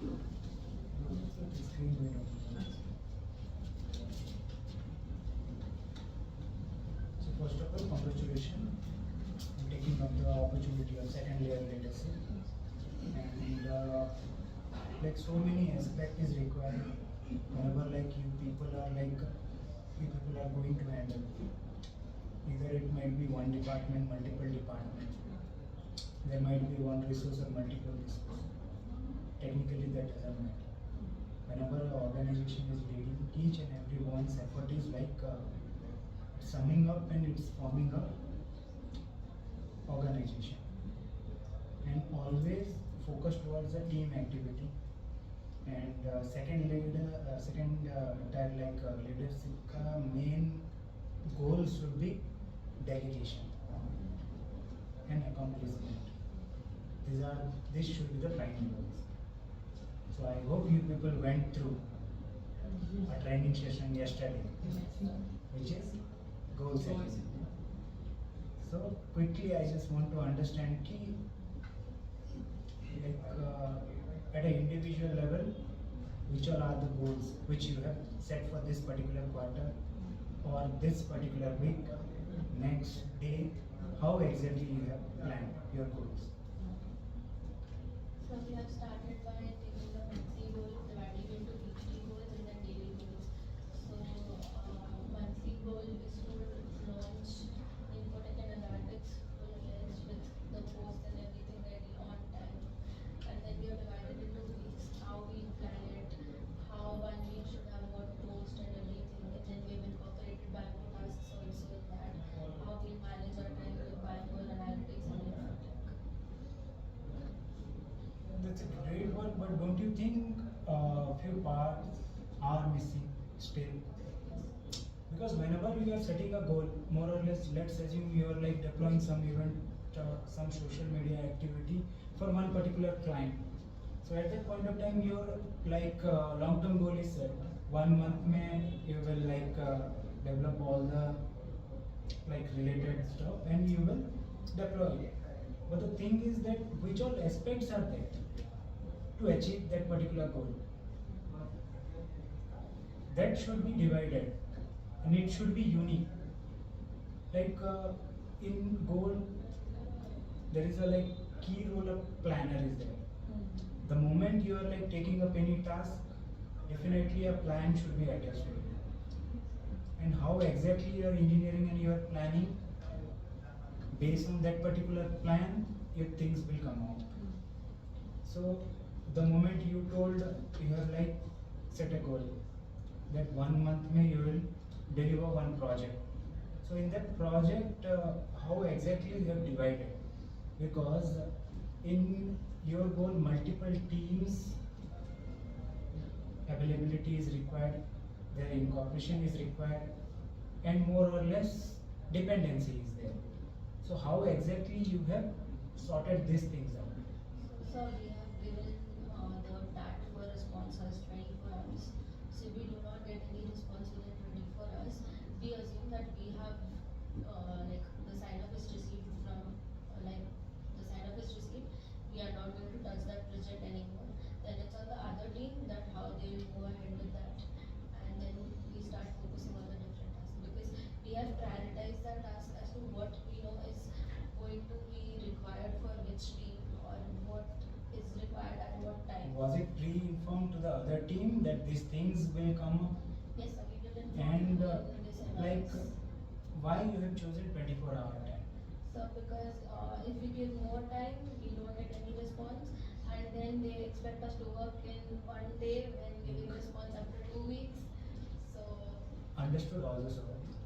The screen will open. So first of all, congratulations on taking up the opportunity of second layer leadership. And like so many aspect is required whenever like you people are going to handle. Either it might be one department, multiple departments. There might be one resource or multiple resources. Technically that doesn't matter. Whenever an organization is leading, each and everyone's effort is like summing up and it's forming a organization. And always focus towards a team activity. And second leadership का main goal should be delegation and accomplishment. This should be the prime goals. So I hope you people went through a training session yesterday, which is goal setting. So quickly, I just want to understand key, at an individual level, which all are the goals which you have set for this particular quarter or this particular week, next day, how exactly you have planned your goals. So we have started by taking the monthly goal, dividing into weekly goals and then daily goals. So monthly goal is to launch Infotech and Analytics full-fledged with the post and everything ready on time. And then we have divided into weeks, how we plan it, how one week should have what post and everything. And then we have incorporated Bangalore tasks also in that, how we manage our time with Bangalore Analytics and Infotech. That's a great one, but don't you think few parts are missing still? Because whenever you are setting a goal, more or less, let's assume you are like deploying some event, some social media activity for one particular client. So at that point of time, your long-term goal is set. 1 month mein you will develop all the related stuff and you will deploy it. But the thing is that which all aspects are there to achieve that particular goal? That should be divided and it should be unique. In goal, there is a key role of planner is there. The moment you are taking up any task, definitely a plan should be attached to it. And how exactly you are engineering and you are planning, based on that particular plan, your things will come out. So the moment you told you have set a goal that 1 month mein you will deliver one project. So in that project, how exactly you have divided? Because in your goal, multiple teams availability is required, their incorporation is required, and more or less dependency is there. So how exactly you have sorted these things out? So we have given the TAT for response as 24 hours. So if we do not get any response within 24 hours, we assume that we have the sign up is received from the sign up is received. We are not going to touch that project anymore. Then it's on the other team that how they will go ahead with that, and then we start focusing on the different tasks because we have prioritized the task as to what we know is going to be required for which team or what is required at what time. Was it pre-informed to the other team that these things will come up? Yes, sir, we will inform And in this advance. why you have chosen 24-hour time? So because if we give more time, we don't get any response, and then they expect us to work in 1 day when giving response after 2 weeks. So Understood all those things.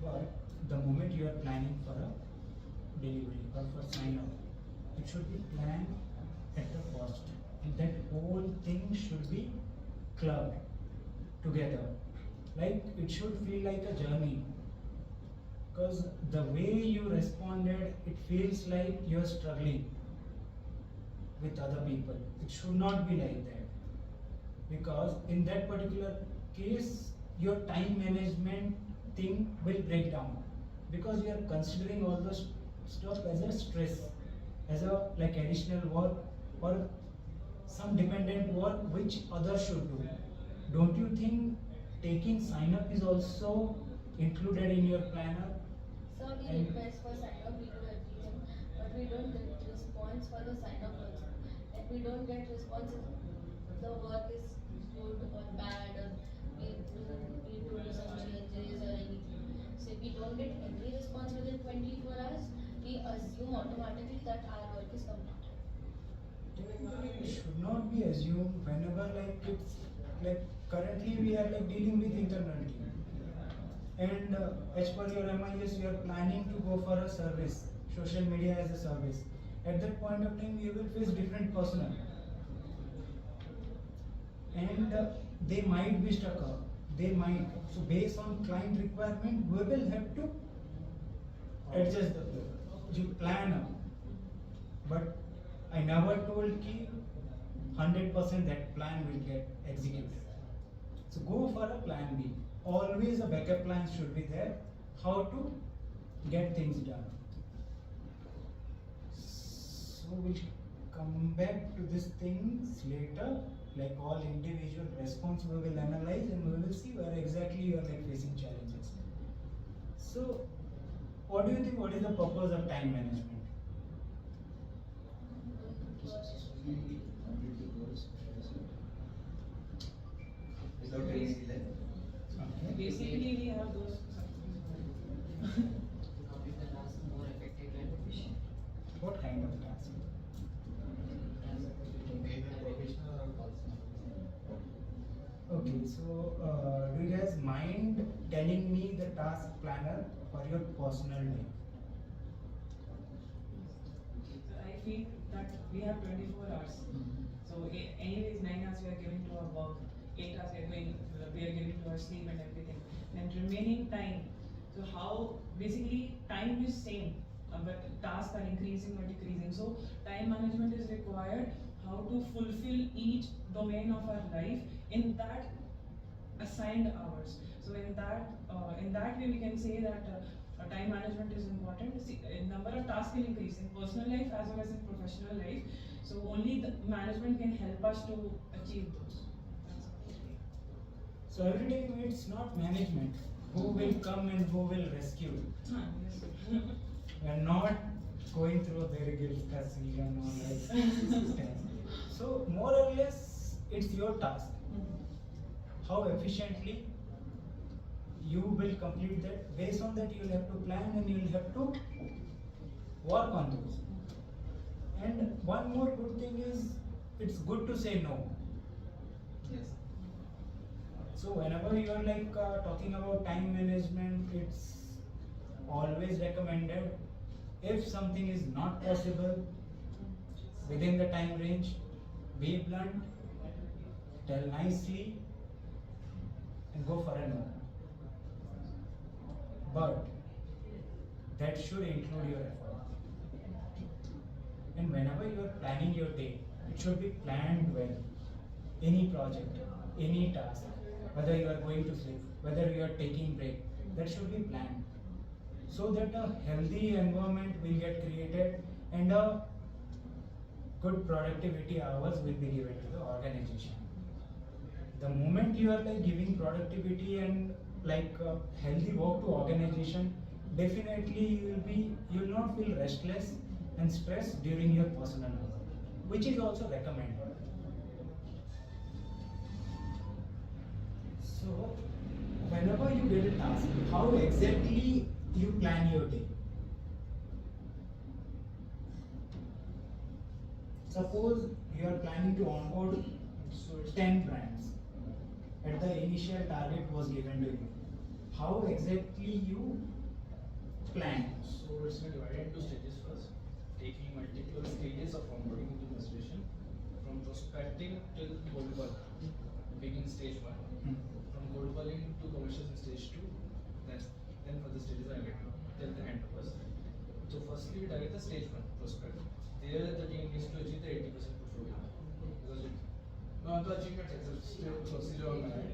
But the moment you are planning for a delivery or for sign up, it should be planned at the first. And that whole thing should be clubbed together. It should feel like a journey. Because the way you responded, it feels like you're struggling with other people. It should not be like that. Because in that particular case, your time management thing will break down. Because you are considering all those stuff as a stress, as a additional work, or some dependent work which others should do. Don't you think taking sign up is also included in your planner? So we And- request for sign up, we do everything, but we don't get response for the sign up also. And we don't get response if the work is good or bad or we need to do some changes or anything. So if we don't get any response within 24 hours, we assume automatically that our work is completed. Technically, it should not be assumed whenever like it's like currently we are like dealing with internal team, and as per your MIS, you are planning to go for a service, social media as a service. At that point of time, you will face different personnel, and they might be stuck up. They might. So based on client requirement, we will have to adjust the plan. You plan up. But I never told ki 100% that plan will get executed. So go for a plan B. Always a backup plan should be there. How to get things done. So we'll come back to these things later. Like all individual response we will analyze and we will see where exactly you are like facing challenges. So what do you think, what is the purpose of time management? Without any delay. Okay. Basically, we have those. Complete the task more effective and efficient. What kind of task? Okay, so do you guys mind telling me the task planner for your personal day? I feel that we have 24 hours. So anyways, 9 hours we are giving to our work, 8 hours we are giving to our sleep and everything. And remaining time. So how basically time is same, but tasks are increasing or decreasing. So time management is required. How to fulfill each domain of our life in that assigned hours. So in that way we can say that time management is important. See, number of tasks can increase in personal life as well as in professional life. So only the management can help us to achieve those. So every day it's not management who will come and who will rescue. Yes. We are not going through a very good decision or like systems. So more or less it's your task. How efficiently you will complete that. Based on that, you'll have to plan and you'll have to work on those. And one more good thing is it's good to say no. Yes. So whenever you are like talking about time management, it's always recommended if something is not possible within the time range, be blunt, tell nicely, and go for a no. But that should include your effort. And whenever you are planning your day, it should be planned well. Any project, any task, whether you are going to sleep, whether you are taking break, that should be planned. So that a healthy environment will get created and a good productivity hours will be given to the organization. The moment you are like giving productivity and like healthy work to organization, definitely you will not feel restless and stressed during your personal work, which is also recommended. So whenever you get a task, how exactly you plan your day? Suppose you are planning to onboard 10 brands and the initial target was given to you. How exactly you plan? So it's been divided into stages first, taking multiple stages of onboarding into consideration, from prospecting till cold call, beginning stage 1, from cold calling to commercials in stage 2, then for the stages I get till the end of us. So firstly we target the stage 1, prospect. There the team needs to achieve the 80% portfolio. Because the achievement is still procedure on that.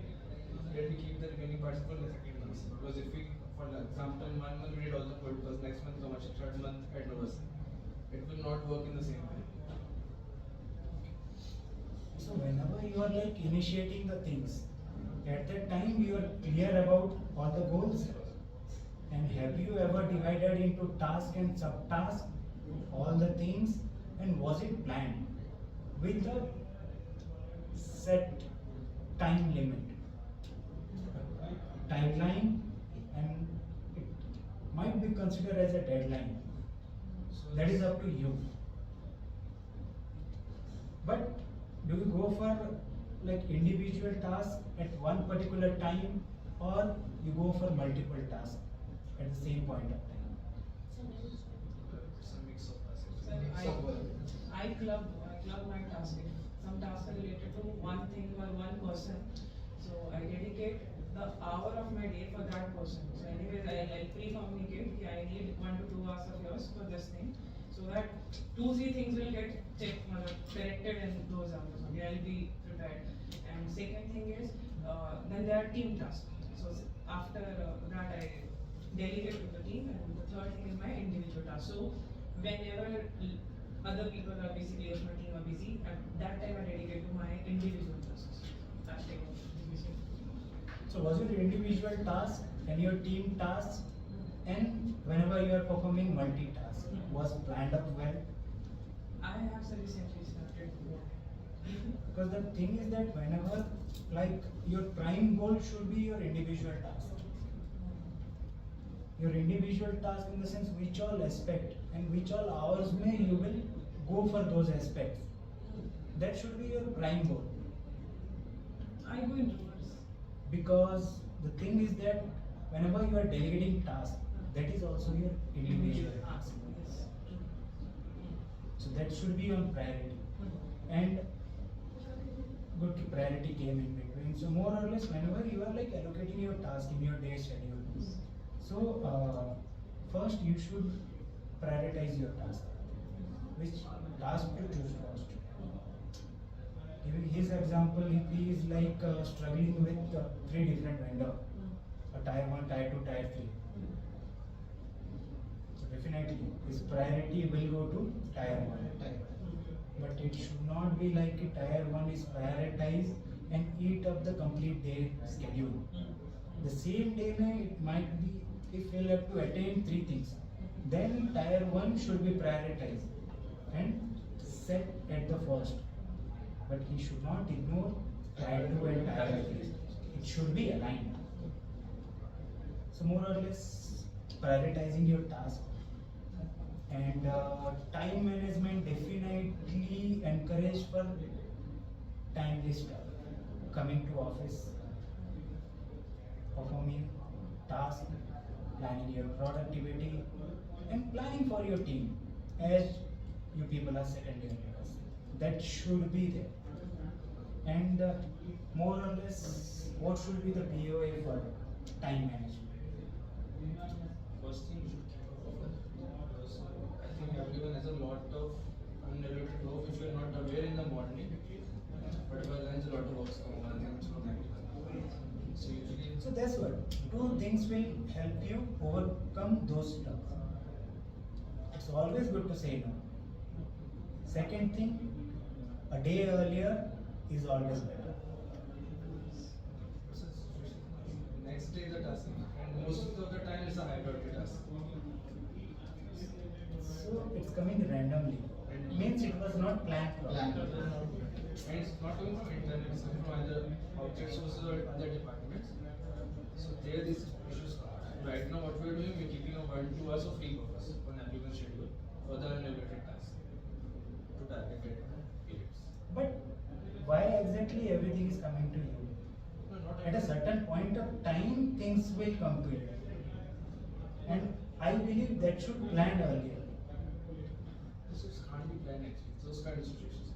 Then we keep the remaining parts for the second month. Because if we, for example, 1 month we did all the cold calls, next month commercial, third month head overs, it will not work in the same way. So whenever you are like initiating the things, at that time you are clear about all the goals. And have you ever divided into task and subtask all the things, and was it planned with a set time limit, timeline, and it might be considered as a deadline. So That is up to you. But do you go for like individual tasks at one particular time, or you go for multiple tasks at the same point of time? it's a mix of tasks. Sir, Mix of both. I club my tasking. Some tasks are related to one thing or one person. So I dedicate the hour of my day for that person. So anyways, I'll pre-communicate that I need 1 to 2 hours of yours for this thing. So that 2-3 things will get checked, corrected in those hours. Okay, I'll be prepared. And second thing is, then there are team tasks. So after that I delegate to the team, and the third thing is my individual task. So whenever other people are busy, players of my team are busy, at that time I dedicate to my individual tasks. That's like So was your individual task and your team tasks, and whenever you are performing multitask, was planned up well? I have so recently started working. Because the thing is that whenever like your prime goal should be your individual task. Your individual task in the sense which all aspect and which all hours may you will go for those aspects. That should be your prime goal. I go in reverse. Because the thing is that whenever you are delegating tasks, that is also your individual task. Yes. So that should be on priority. And good priority came in between. So more or less whenever you are like allocating your task in your day schedule. So first you should prioritize your task. Which task to choose first. Giving his example, if he is like struggling with 3 different vendors, a tier 1, tier 2, tier 3. So definitely his priority will go to tier 1. But it should not be like a tier 1 is prioritized and eat up the complete day schedule. The same day it might be if he'll have to attain 3 things. Then tier 1 should be prioritized and set at the first. But he should not ignore tier 2 and tier 3. It should be aligned. So more or less prioritizing your task. And time management definitely encouraged for timely stuff. Coming to office, performing tasks, planning your productivity, and planning for your team. As you people are second year leaders, that should be there. And more or less, what should be the POA for time management? First thing you should keep a buffer. Because I think everyone has a lot of unrelated work which you are not aware in the morning. But by lunch, a lot of works come on and from night. So usually, So that's what. 2 things will help you overcome those stuff. It's always good to say no. Second thing, a day earlier is always better. next day the task, and most of the time it's a high priority task. So it's coming randomly. Means it was not planned Planned. properly. And it's not coming from internal, it's coming from either outside sources or other departments. So there these issues come. Right now what we're doing, we're keeping a 1 to 2 hours of free buffers on applicant schedule for the unrelated tasks to target periods. But why exactly everything is coming to you? No, not At a certain point of time, things will come to you. And I believe that should plan earlier. This is can't be planned actually, those kind of situations.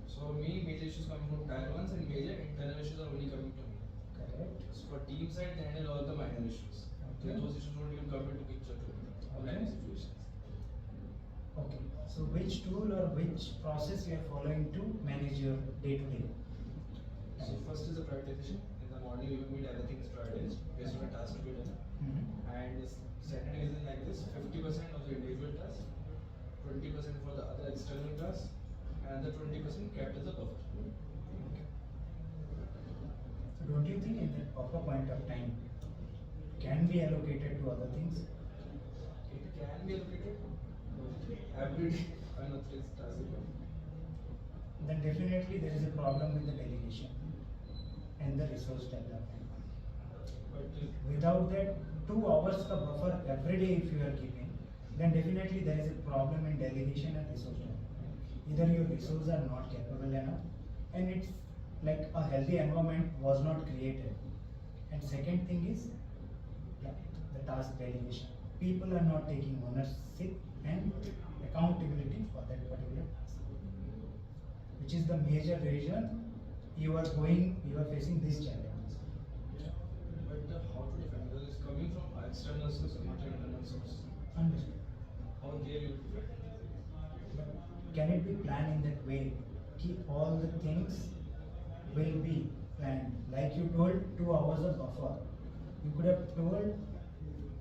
So me, major issues coming from tier 1s and major internal issues are only coming to me. Correct. So for team side, they handle all the minor issues. Okay. Those issues don't even come into picture to me. Okay. Planning situations. Okay. So which tool or which process you are following to manage your day-to-day? So first is the prioritization. In the morning, you will meet everything is prioritized based on a task to be done. Mhm. And second is like this: 50% of the individual task, 20% for the other external tasks, and the 20% kept as a buffer. So don't you think in that proper point of time can be allocated to other things? It can be allocated every day. Why not three tasks? Then definitely there is a problem with the delegation and the resource development. But Without that 2 hours ka buffer every day if you are keeping, then definitely there is a problem in delegation and resource development. Either your resources are not capable enough, and it's like a healthy environment was not created. And second thing is the task delegation. People are not taking ownership and accountability for that particular task, which is the major reason you are facing these challenges. but how to defend? Because it's coming from external source, not your internal source. Understood. How they will defend? But can it be planned in that way? Keep all the things will be planned. Like you told, 2 hours of buffer. You could have told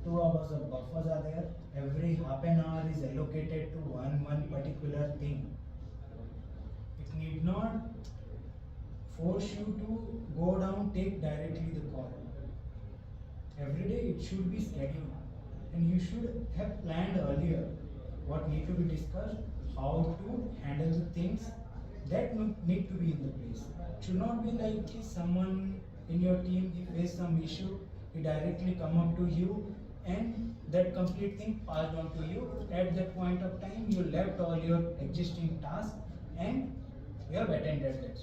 2 hours of buffers are there. Every half an hour is allocated to one particular thing. It need not force you to go down, take directly the call. Every day it should be scheduled, and you should have planned earlier what need to be discussed, how to handle the things that need to be in the place. It should not be like someone in your team, he faced some issue, he directly come up to you and that complete thing passed on to you. At that point of time, you left all your existing tasks and you have attended that.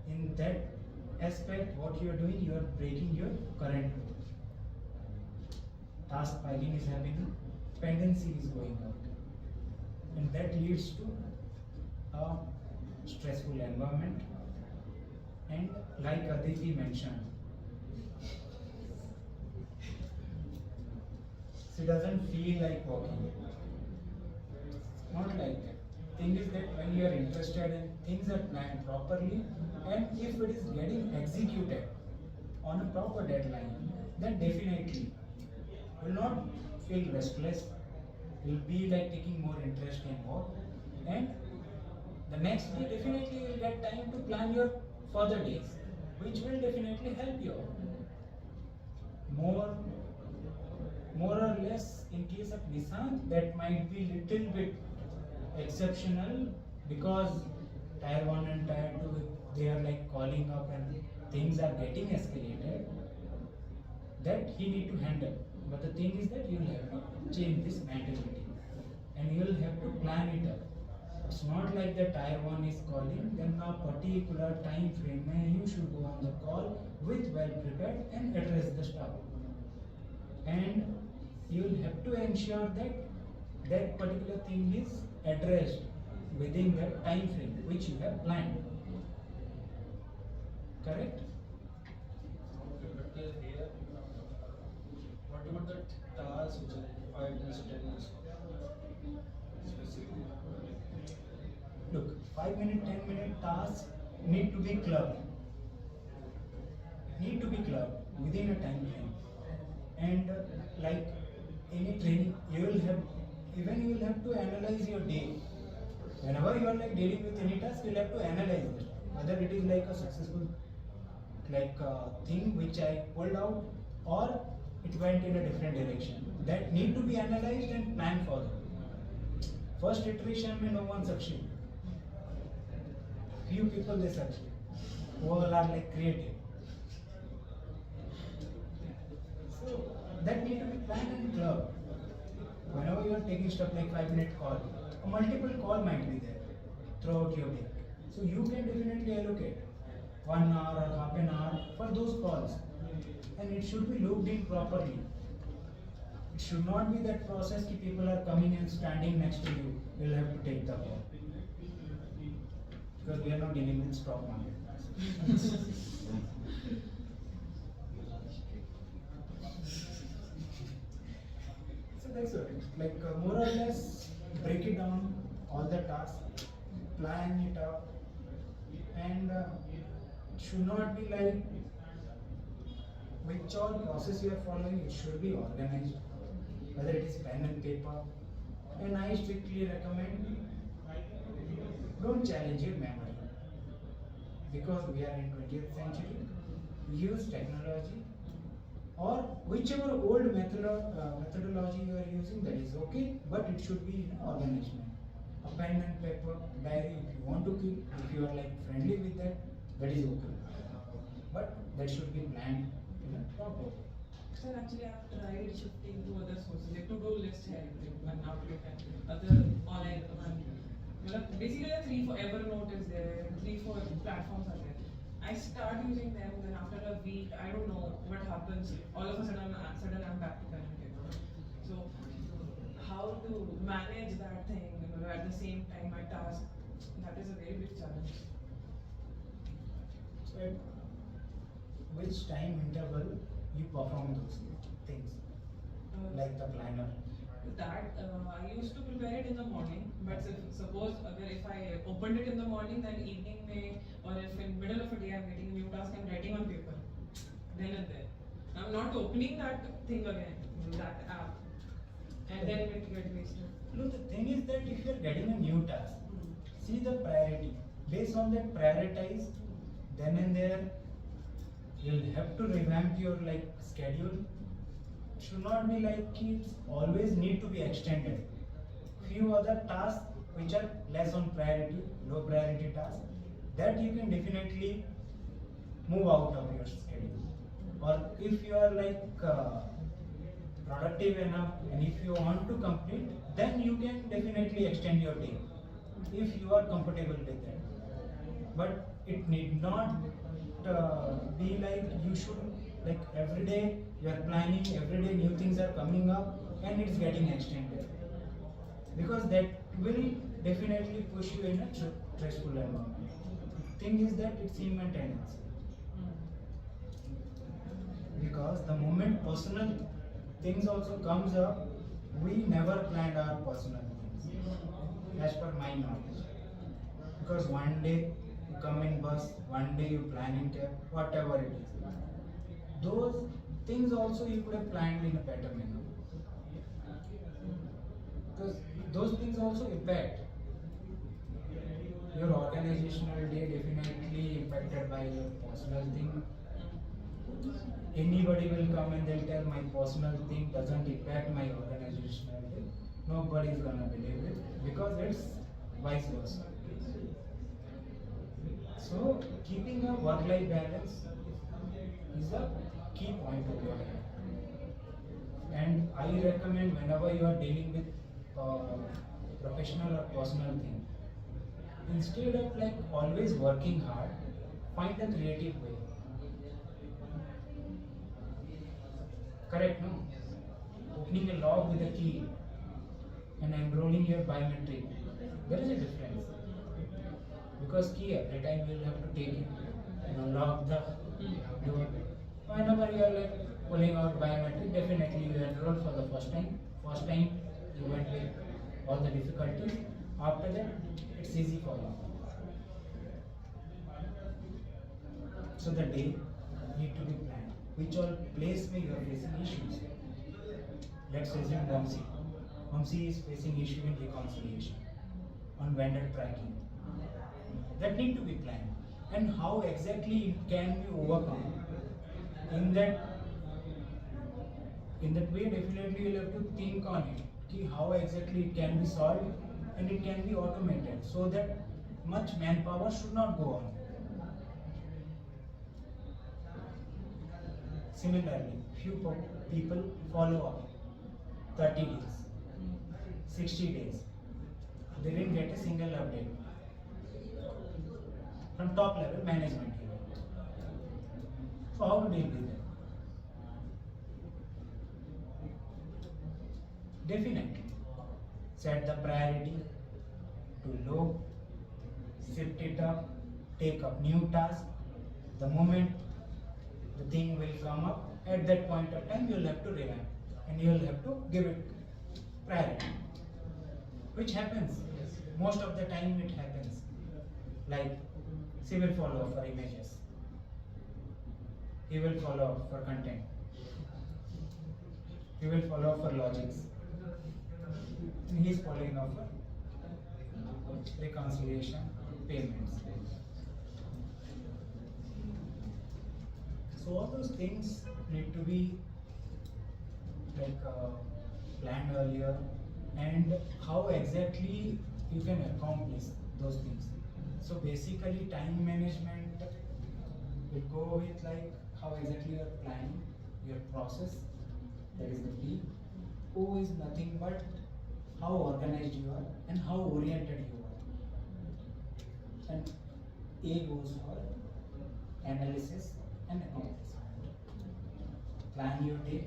In that aspect, what you are doing, you are breaking your current rule. Task piling is happening, pendency is going out, and that leads to a stressful environment. And like Aditi mentioned, she doesn't feel like working. Not like that. Thing is that when you are interested and things are planned properly, and if it is getting executed on a proper deadline, then definitely will not feel restless. Will be like taking more interest in work, and the next day definitely you will get time to plan your further days, which will definitely help you out. More or less in case of Nissan, that might be little bit exceptional because tier 1 and tier 2 they are like calling up and things are getting escalated, that he need to handle. But the thing is that you will have to change this mentality and you will have to plan it up. It's not like the tier 1 is calling, then a particular time frame you should go on the call with well prepared and address the stuff. And you will have to ensure that that particular thing is addressed within that time frame which you have planned. Correct? But here, what about the tasks which are 5 minutes or 10 minutes? Specifically. Look, 5-minute, 10-minute tasks need to be clubbed. Need to be clubbed within a time frame. And like any training, you will have to analyze your day. Whenever you are like dealing with any task, you will have to analyze it. Whether it is like a successful thing which I pulled out, or it went in a different direction. That need to be analyzed and planned for. First iteration may no one succeed. Few people they succeed, who all are like creative. So that need to be planned and clubbed. Whenever you are taking stuff like 5-minute call, a multiple call might be there throughout your day. So you can definitely allocate 1 hour or half an hour for those calls, and it should be looked in properly. It should not be that process that people are coming and standing next to you. You will have to take the call. Because we are not dealing with stock market. So that's it. Like more or less break it down, all the tasks, plan it up, and it should not be like which all process you are following, it should be organized, whether it is pen and paper. And I strictly recommend, don't challenge your memory. because we are in 20th century, use technology or whichever old methodology you are using, that is okay, but it should be in organization. A pen and paper diary, if you want to keep, if you are like friendly with that, that is okay. But that should be planned in a proper way. Sir, actually, I've tried shifting to other sources, like to-do list है, like Outlook and other online. Basically, there are 3-4 Evernote is there, 3-4 platforms are there. I start using them, then after a week, I don't know what happens. All of a sudden, I'm back to pen and paper. So, how to manage that thing, at the same time my task, that is a very big challenge. So at which time interval you perform those things, like the planner? That I used to prepare it in the morning, but suppose if I opened it in the morning, then evening may, or if in middle of a day I'm getting a new task, I'm writing on paper, then and there. I'm not opening that thing again, that app, and then it gets wasted. No, the thing is that if you are getting a new task, see the priority. Based on that, prioritize. Then and there, you'll have to revamp your like schedule. Should not be like it's always need to be extended. Few other tasks which are less on priority, low priority tasks, that you can definitely move out of your schedule. Or if you are like productive enough and if you want to complete, then you can definitely extend your day if you are comfortable with that. But it need not be like you should, like every day you are planning, every day new things are coming up and it's getting extended, because that will definitely push you in a stressful environment. Thing is that it's in maintenance, because the moment personal things also comes up, we never planned our personal things as per my knowledge, because one day you come in bus, one day you plan in cab, whatever it is, those things also you could have planned in a better manner, because those things also impact your organizational day, definitely impacted by your personal thing. Anybody will come and they'll tell my personal thing doesn't impact my organizational day. Nobody is gonna believe it, because it's vice versa. So keeping a work-life balance is a key point over here. And I recommend whenever you are dealing with professional or personal thing, instead of like always working hard, find a creative way. Correct, no? Opening a log with a key and enrolling your biometric, there is a difference. Because key every time you will have to take it, unlock the door. Whenever you are like pulling out biometric, definitely you enroll for the first time. First time you went with all the difficulties. After that, it's easy for you. So the day need to be planned. Which all place where you are facing issues. Let's assume Vamsi. Vamsi is facing issue in reconciliation on vendor tracking. That need to be planned. And how exactly it can be overcome. In that way, definitely you'll have to think on it. Ki how exactly it can be solved and it can be automated, so that much manpower should not go on. Similarly, few people follow up 30 days, 60 days. They didn't get a single update from top level management here. So how to deal with that? Definitely set the priority to low, shift it up, take up new task. The moment the thing will come up, at that point of time you will have to revamp and you will have to give it priority, which happens most of the time. It happens like she will follow up for images, he will follow up for content, he will follow up for logics, and he is following up for reconciliation, payments. So all those things need to be like planned earlier, and how exactly you can accomplish those things. So basically time management will go with like how exactly you're planning your process, that is the P. O is nothing but how organized you are and how oriented you are. And A goes for analysis and accomplishment. Plan your day,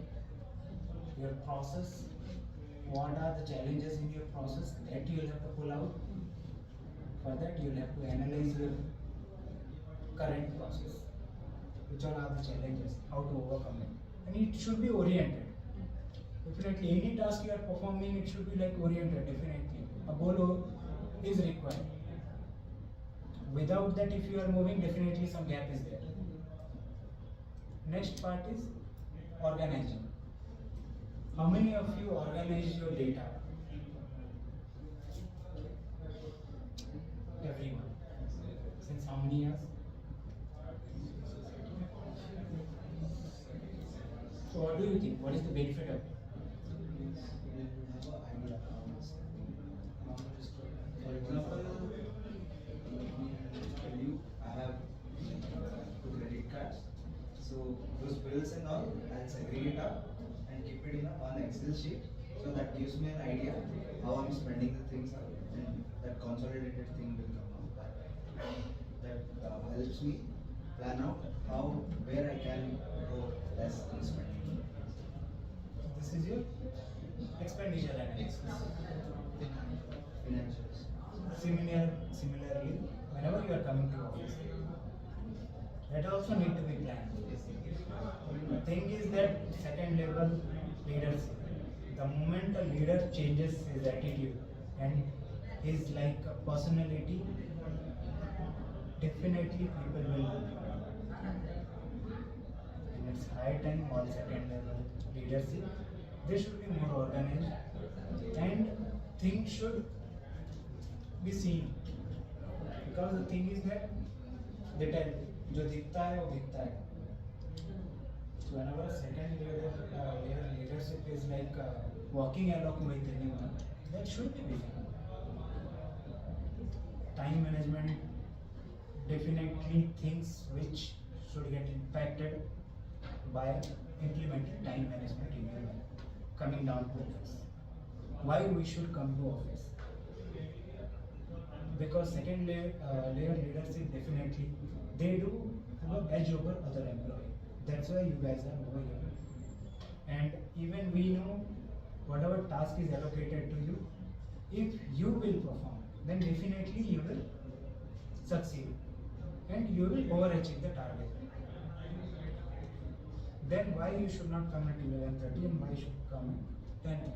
your process, what are the challenges in your process that you'll have to pull out. For that you'll have to analyze your current process, which all are the challenges, how to overcome it. And it should be oriented. Definitely any task you are performing, it should be like oriented, definitely. A goal is required. Without that, if you are moving, definitely some gap is there. Next part is organizing. How many of you organize your data? Everyone. Since how many years? So what do you think? What is the benefit of it? For example, tell you I have two credit cards. So those bills and all, I'll segregate up and keep it in a one Excel sheet. So that gives me an idea how I'm spending the things out, and that consolidated thing will come out. That helps me plan out how where I can go less in spending. This is your expenditure analysis. Financials. Similarly, whenever you are coming to office, that also need to be planned. The thing is that second level leadership, the moment a leader changes his attitude and his like personality, definitely people will. And it's high time all second level leadership. They should be more organized and things should be seen. Because the thing is that they tell जो दिखता है वो दिखता है. So whenever second layer leadership is like walking along with anyone, that should be visible. Time management, definitely things which should get impacted by implementing time management in your life. Coming down to office. Why we should come to office? Because second layer leadership, definitely they do have an edge over other employee. That's why you guys are over here. And even we know whatever task is allocated to you, if you will perform, then definitely you will succeed and you will overachieve the target. Then why you should not come at 11:30 and why you should come at 10:30?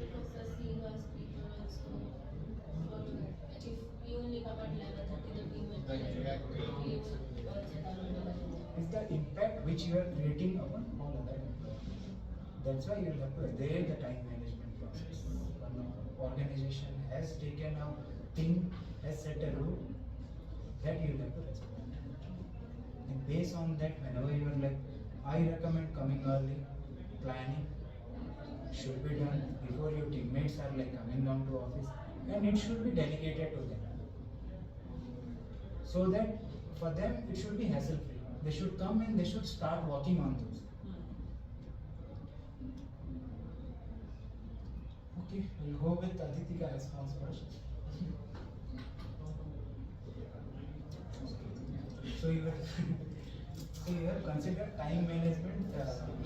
Because the seniors people also, if we only come at 11:30, the team will be like, we will also come at 11:30. Is the impact which you are creating upon all other employees. That's why you have to adhere the time management process. When organization has taken a thing, has set a rule, that you have to respect. And based on that, whenever you are like, I recommend coming early, planning should be done before your teammates are like coming down to office, and it should be delegated to them. So that for them it should be hassle free. They should come and they should start working on those. Okay, we'll go with Aditika response first. So you have, so you have considered time management,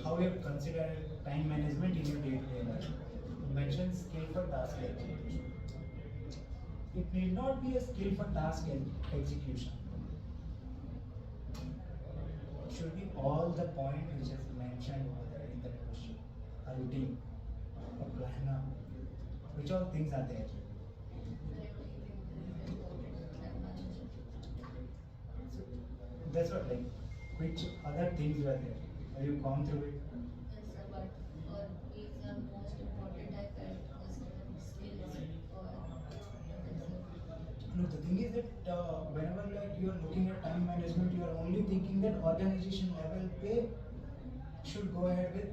how you have considered time management in your day-to-day life. You mentioned skill for task execution. It need not be a skill for task execution. It should be all the point which is mentioned over there in the question. A routine, a planner, which all things are there. That's what, like, which other things were there? Have you gone through it? Yes, but for me, the most important I felt was skills for No, the thing is that whenever like you are looking at time management, you are only thinking that organization level pay should go ahead with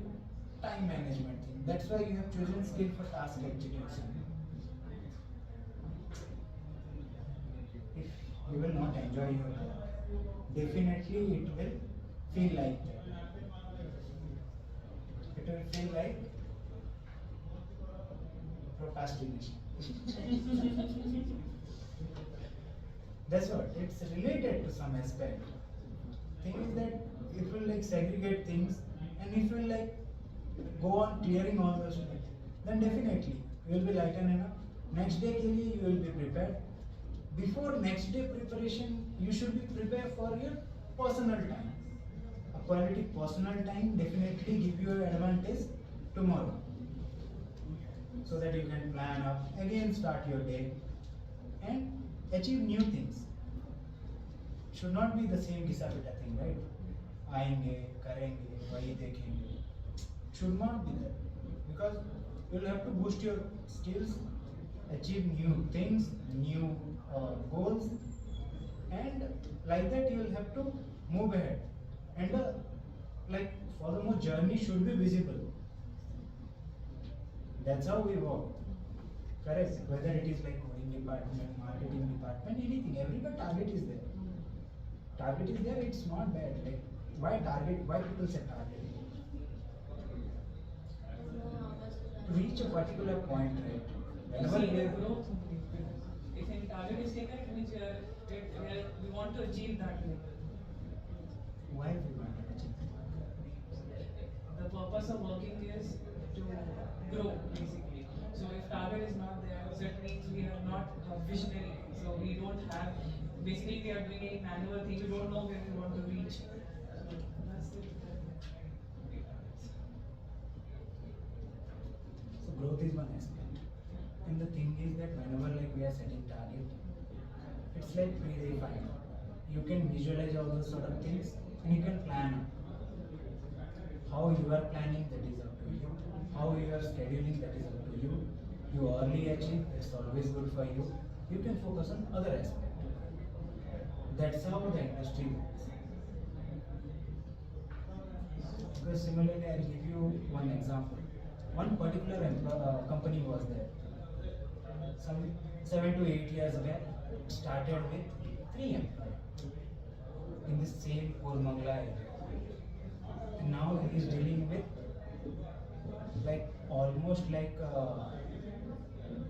time management thing. That's why you have chosen skill for task execution. If you will not enjoy your work, definitely it will feel like that. It will feel like procrastination. That's what it's related to some aspect. Thing is that if you like segregate things and if you like go on clearing all those things, then definitely you will be lighten enough. Next day ke liye you will be prepared. Before next day preparation, you should be prepared for your personal time. A quality personal time definitely give you an advantage tomorrow, so that you can plan up again, start your day and achieve new things. Should not be the same घिसा पिटा thing, right? आएंगे, करेंगे, वही देखेंगे. Should not be that, because you will have to boost your skills, achieve new things, new goals, and like that you will have to move ahead. And like furthermore, journey should be visible. That's how we work. Correct? Whether it is like coding department, marketing department, anything, everybody target is there. Target is there, it's not bad. Like why target? Why people say target? To reach a particular point, right? Whenever See we the are growth only, because if any target is taken, it means we want to achieve that level. why we want to achieve? The purpose of working is to grow, basically. So if target is not there, so it means we are not visionary. So we don't have, basically we are doing a manual thing, we don't know where we want to reach. So that's it. So growth is one aspect, and the thing is that whenever like we are setting target, it's like predefined. You can visualize all those sort of things, and you can plan out. How you are planning, that is up to you. How you are scheduling, that is up to you. You early achieve, it's always good for you. You can focus on other aspect. That's how the industry works. Because similarly, I'll give you one example. One particular company was there. Some 7 to 8 years back, started with 3 employees in the same Urmangla area. And now he is dealing with like almost like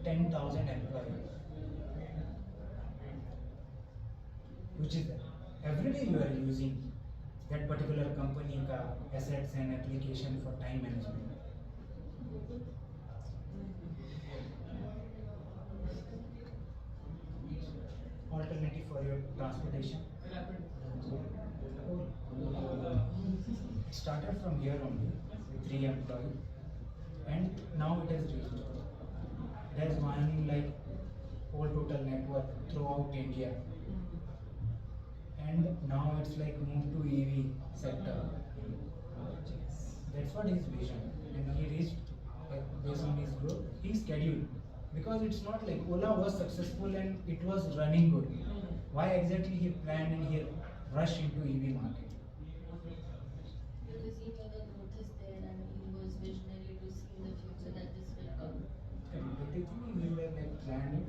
10,000 employees. Which is every day you are using that particular company ka assets and application for time management. Alternative for your transportation. It started from here only with 3 employees, and now it has reached. It has one like whole total network throughout India, and now it's like moved to EV sector. That's what his vision, and he reached like based on his growth, he scheduled, because it's not like Ola was successful and it was running good. Why exactly he planned and he rushed into EV market? Because he knew the growth is there and he was visionary to see in the future that this will come. But the thing is, he were like planned it.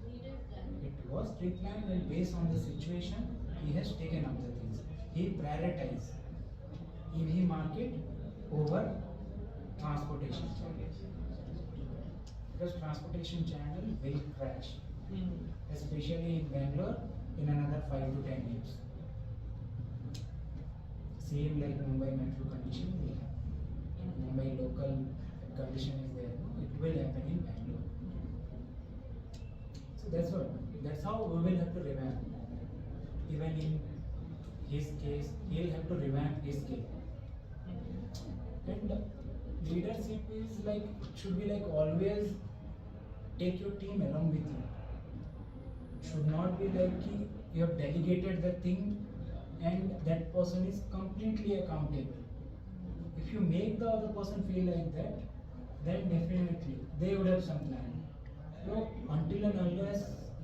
He did plan. It was pre-planned, and based on the situation, he has taken up the things. He prioritized EV market over transportation channel. Because transportation channel will crash, especially in Bangalore in another 5 to 10 years. Same like Mumbai metro condition will happen. Mumbai local condition is there, it will happen in Bangalore. So that's how we will have to revamp. Even in his case, he'll have to revamp his skill. And leadership is like, should be like always take your team along with you. Should not be like you have delegated the thing and that person is completely accountable. If you make the other person feel like that, then definitely they would have some plan. So until and unless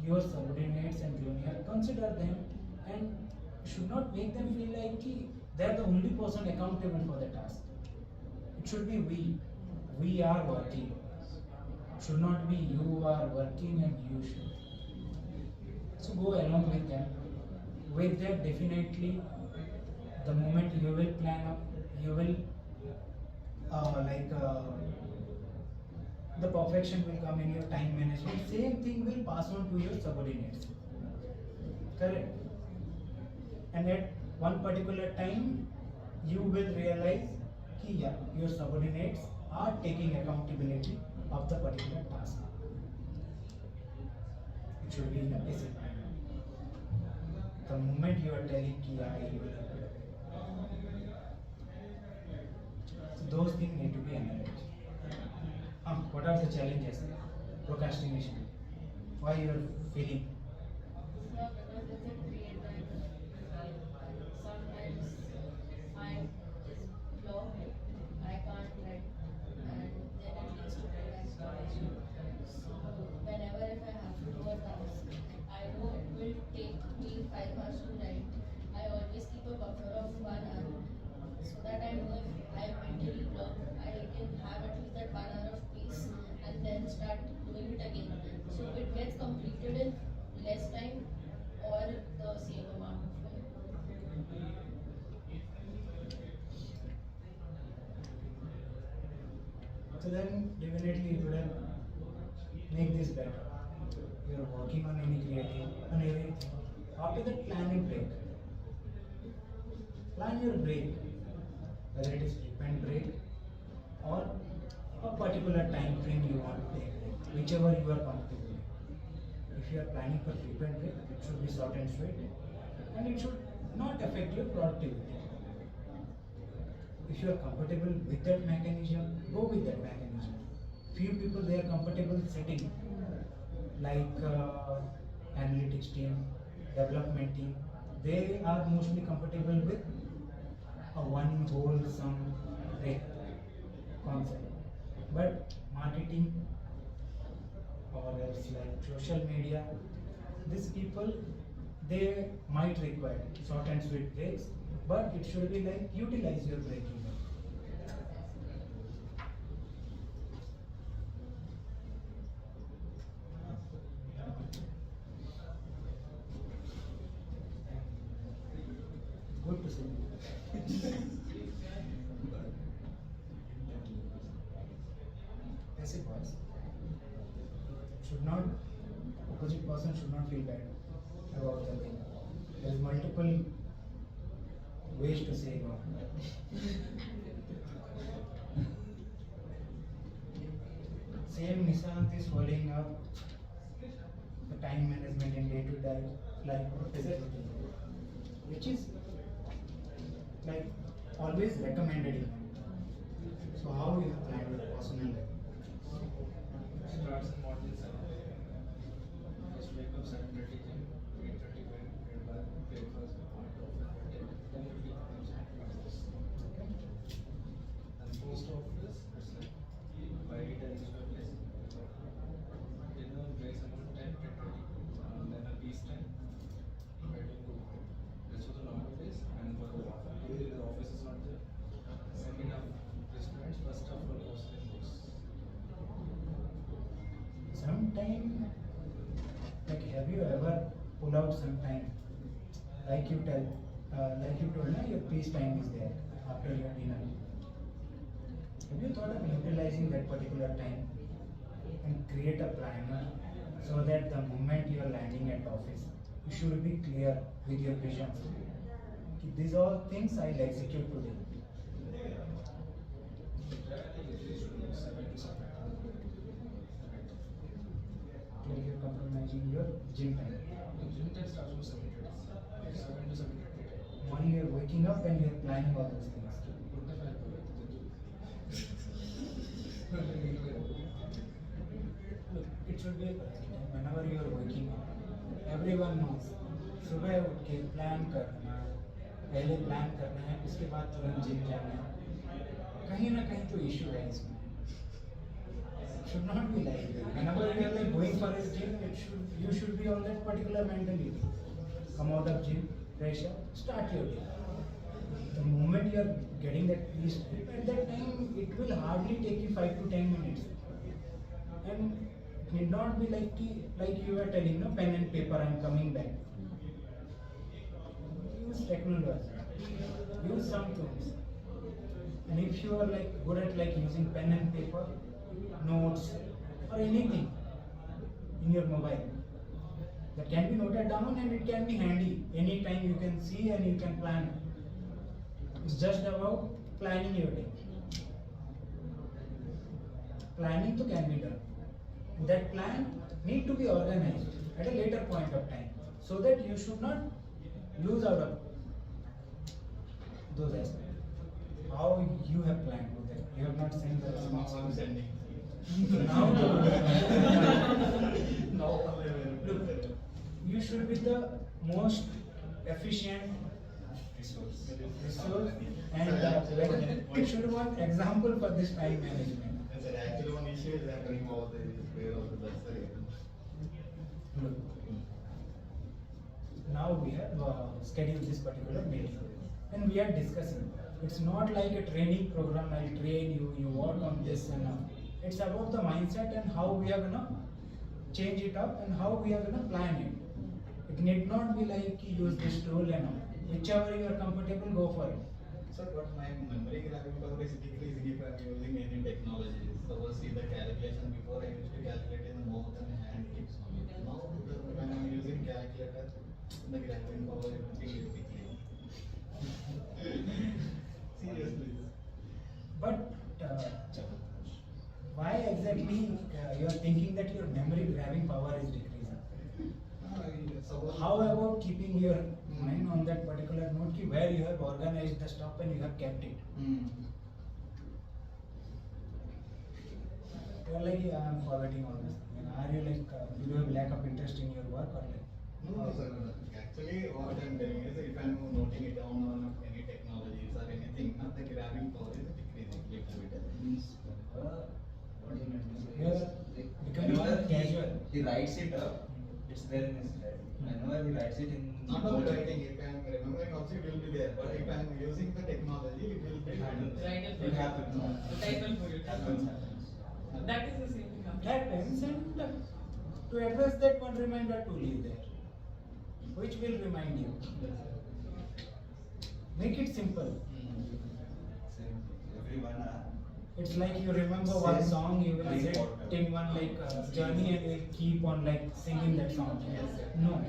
your subordinates and junior, consider them and should not make them feel like they are the only person accountable for the task. It should be we. We are working. Should not be you are working and you should. So go along with them. With that, definitely, the moment you will plan up, you will the perfection will come in your time management. Same thing will pass on to your subordinates. Correct. And at one particular time, you will realize कि yeah, your subordinates are taking accountability of the particular task. It should be in a basic manner. The moment you are telling कि yeah, you will have it. So those things need to be analyzed. What are the challenges? Procrastination. Why you are feeling? Sir, because it's a creative. Sometimes I is blocked. I can't write, and then it leads to procrastination. So whenever if I have to do a task, I know it will take me 5 hours to write. I always keep a buffer of 1 hour so that I know if I am mentally blocked, I can have at least that 1 hour of peace and then start doing it again. So it gets completed in less time or the same amount of time. So then definitely it would have make this better. You are working on any creative, on everything. After that, plan a break. Plan your break, whether it is frequent break or a particular time frame you want to take, whichever you are comfortable with. If you are planning for frequent break, it should be short and sweet, and it should not affect your productivity. If you are comfortable with that mechanism, go with that mechanism. Few people they are comfortable sitting, like analytics team, development team. They are mostly comfortable with a one wholesome break concept. But marketing or else like social media, these people they might require short and sweet breaks, but it should be like utilize your break even. Good to see. Passive voice should not, opposite person should not feel bad about the thing. There is multiple ways to say no. Same Nishant is following up the time management in day-to-day life professionally, which is like always recommended in him. So how you have planned your personal life? Starts in morning 7. Just wake up 7:30 a.m. 8:30 a.m. Get back, breakfast, point to office, 10:30 office. And post office, it's like by 8 I reach my place. Dinner breaks around 10:30. Then a peace time. I don't go home. This was the normal days, and for the office is not there. Second half restaurants, first half for hostel books. Sometime, like have you ever pull out sometime, like you told na your peace time is there after your dinner. Have you thought of utilizing that particular time and create a planner so that the moment you are landing at office, you should be clear with your visions. These all things I'll execute today. Like you're compromising your gym time. Gym time starts from 7:30. 7 to 7:30. Morning you're waking up and you're planning all those things. Look, it should be whenever you are waking up, everyone knows. सुबह उठ के plan करना, पहले plan करना है, उसके बाद तुरंत जिम जाना है. कहीं ना कहीं तो इशू है इसमें. should not be like that. Whenever you are like going for a gym, you should be on that particular mentality. Come out of gym, fresh up, start your day. The moment you are getting that peace, at that time it will hardly take you 5 to 10 minutes. And it need not be like you were telling, no, pen and paper, I'm coming back. Use technology. Use some tools. And if you are like good at like using pen and paper, notes, or anything in your mobile, that can be noted down and it can be handy. Anytime you can see and you can plan it. It's just about planning your day. Planning too can be done. That plan need to be organized at a later point of time, so that you should not lose out of those aspects. How you have planned with that? You have not sent the response. I'm sending. Now, Now, look, you should be the most efficient Resource. resource, and you should want example for this time management. Actually, one issue is happening over there is where also that's the reason. Look, now we have scheduled this particular meeting, and we are discussing. It's not like a training program. I'll train you. You work on this and all. It's about the mindset and how we are gonna change it up and how we are gonna plan it. It need not be like use this tool and all. Whichever you are comfortable, go for it. Sir, but my memory grabbing power is decreasing if I'm using any technology. So see the calculation before I used to calculate in the mouth and hand keeps on it. Now when I'm using calculator, the grabbing power everything is decreasing. Seriously. But why exactly you are thinking that your memory grabbing power is decreasing? How about keeping your mind on that particular note where you have organized the stuff and you have kept it? You are like, I am forgetting all this. And are you like, you have lack of interest in your work or like? No, sir. Actually, what I'm doing is if I'm noting it down on any technologies or anything, not the grabbing power is decreasing little bit. What do you mean? You are becoming more casual. He writes it up, it's there in his head. Whenever he writes it in Not only writing, if I'm remembering also it will be there, but if I'm using the technology, it will be hidden. It happens. Type for you. Happens. That is the same thing. Happens, and to address that, one reminder tool is there, which will remind you. Make it simple. Same. Everyone. It's like you remember one Same. song, you will Like sit water. in one like journey and will keep on like singing that song. No.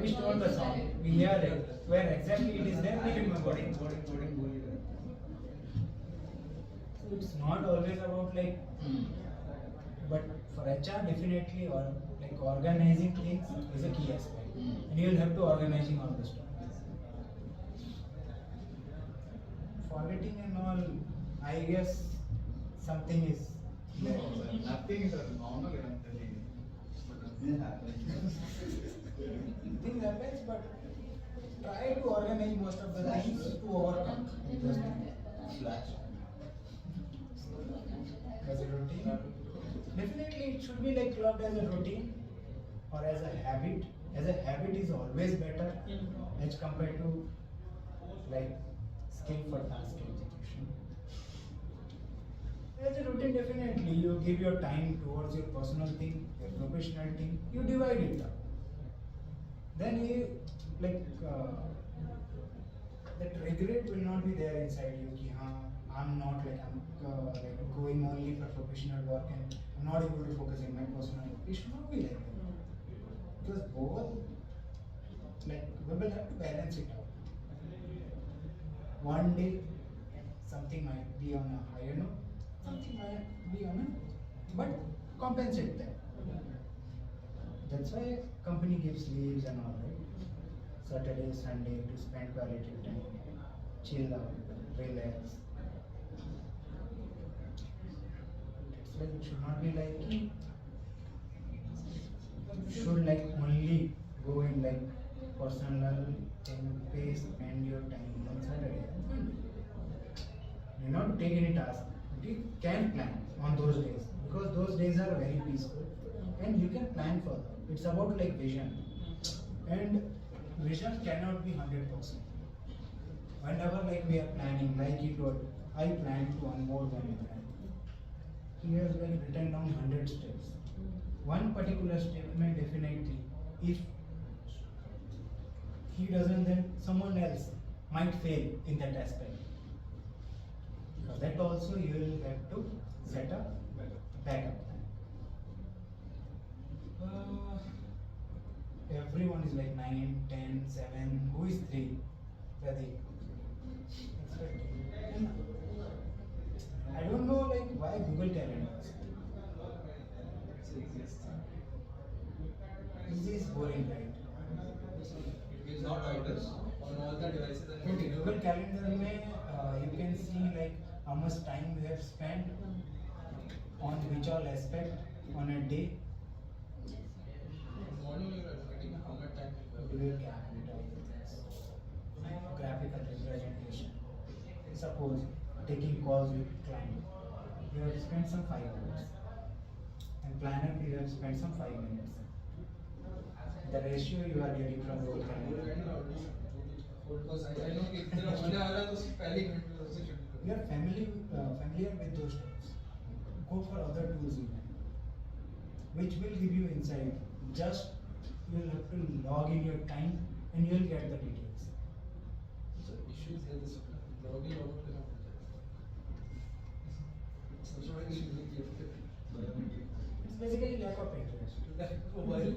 We stole the song, we hear it, where exactly it is there, we remember it. So it's not always about like, but for HR definitely or like organizing things is a key aspect. And you will have to organizing all the stuff. Forgetting and all, I guess something is there. No, sir, nothing is normal enough to be. It happens. Things happens, but try to organize most of the things to overcome those things. Flash. As a routine, definitely it should be like clubbed as a routine or as a habit. As a habit is always better as compared to like skill for task execution. As a routine, definitely you give your time towards your personal thing, your professional thing. You divide it up. Then you like that regret will not be there inside you. Ki, I'm not like like going only for professional work and I'm not able to focus in my personal work. It should not be like that. Because both like we will have to balance it out. One day something might be on a higher note, something might be on a but compensate that. That's why company gives leaves and all, right? Saturday, Sunday to spend quality time, chill out, relax. It's like it should not be like should like only go in like personal thing, pace, spend your time on Saturday and Sunday. You not take any task. You can plan on those days because those days are very peaceful and you can plan further. It's about like vision, and vision cannot be 100%. Whenever like we are planning, like you told, I plan to onboard one friend. He has like written down 100 steps. One particular step may definitely, if he doesn't, then someone else might fail in that aspect. For that also you will have to set up backup plan. Everyone is like 9, 10, 7. Who is 3? Pradeep. And I don't know like why Google Calendars. This is boring, right? It gives out orders on all the devices and Okay, Google Calendar में you can see like how much time you have spent on which all aspect on a day. morning you are getting how much time Do your calendar, graphical representation. Suppose taking calls with client, you have spent some 5 minutes, and planner you have spent some 5 minutes. The ratio you are getting from Google Calendar. because I know कि इतना होने वाला है तो उससे पहले ही minute में उससे शुरू You are familiar with those tools. Go for other tools even, which will give you insight. Just you will have to log in your time and you will get the details. So issues है this login log करना पड़ता है सबसे बड़ी issue है कि It's basically lack of interest. Mobile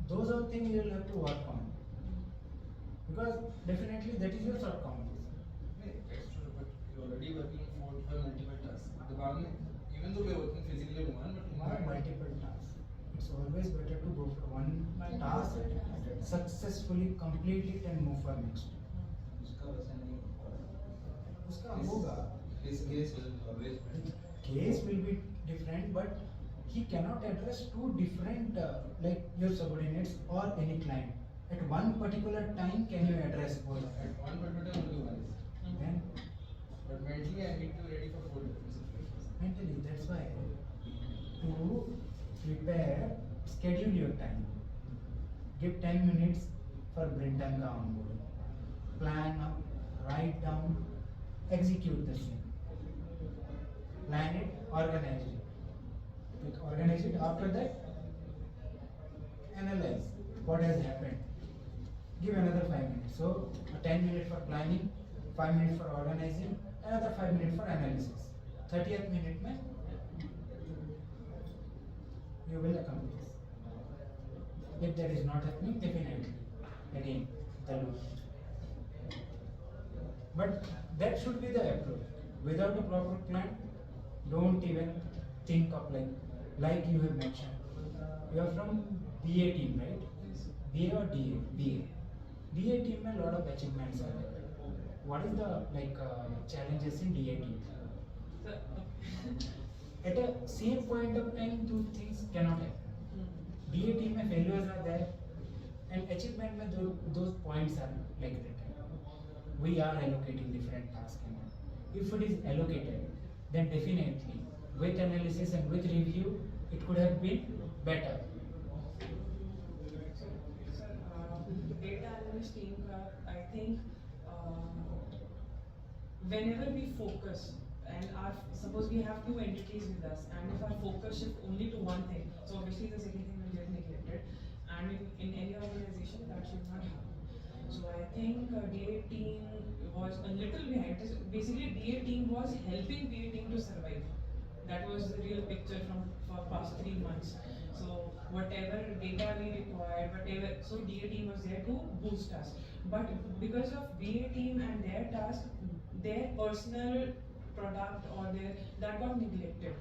Those are things you will have to work on, because definitely that is your shortcoming. That's true, but you're already working 4 to 5 multiple tasks. The one, even though we're working physically on one, but Not multiple tasks. It's always better to go for one task, successfully complete it and move for next. उसका वैसा नहीं उसका होगा. His case will always be. Case will be different, but he cannot address two different like your subordinates or any client at one particular time. Can you address both of at them? one particular time only one is. Then But mentally I need to be ready for 4 different situations. mentally, that's why to prepare, schedule your time. Give 10 minutes for brain time ka onboarding. Plan up, write down, execute the same. Plan it, organize it. Organize it. After that, analyze what has happened. Give another 5 minutes. So, 10 minutes for planning, 5 minutes for organizing, another 5 minutes for analysis. 30th minute mein you will accomplish. If that is not happening, definitely again the loop. But that should be the approach. Without a proper plan, don't even think of like you have mentioned. You are from BA team, right? BA or DA? BA. DA team में lot of achievements are there. What is the challenges in DA team? At a same point of time, two things cannot happen. DA team में failures are there, and achievement में those points are like that. We are allocating different tasks. If it is allocated, then definitely with analysis and with review, it could have been better. Sir, data analyst team का I think whenever we focus and suppose we have 2 entities with us, and if our focus shift only to one thing, so obviously the second thing will get neglected, and in any organization that should not happen. So I think DA team was a little behind. Basically, DA team was helping DA team to survive. That was the real picture for past 3 months. So whatever data we required, whatever, so DA team was there to boost us. But because of BA team and their task, their personal product or that got neglected.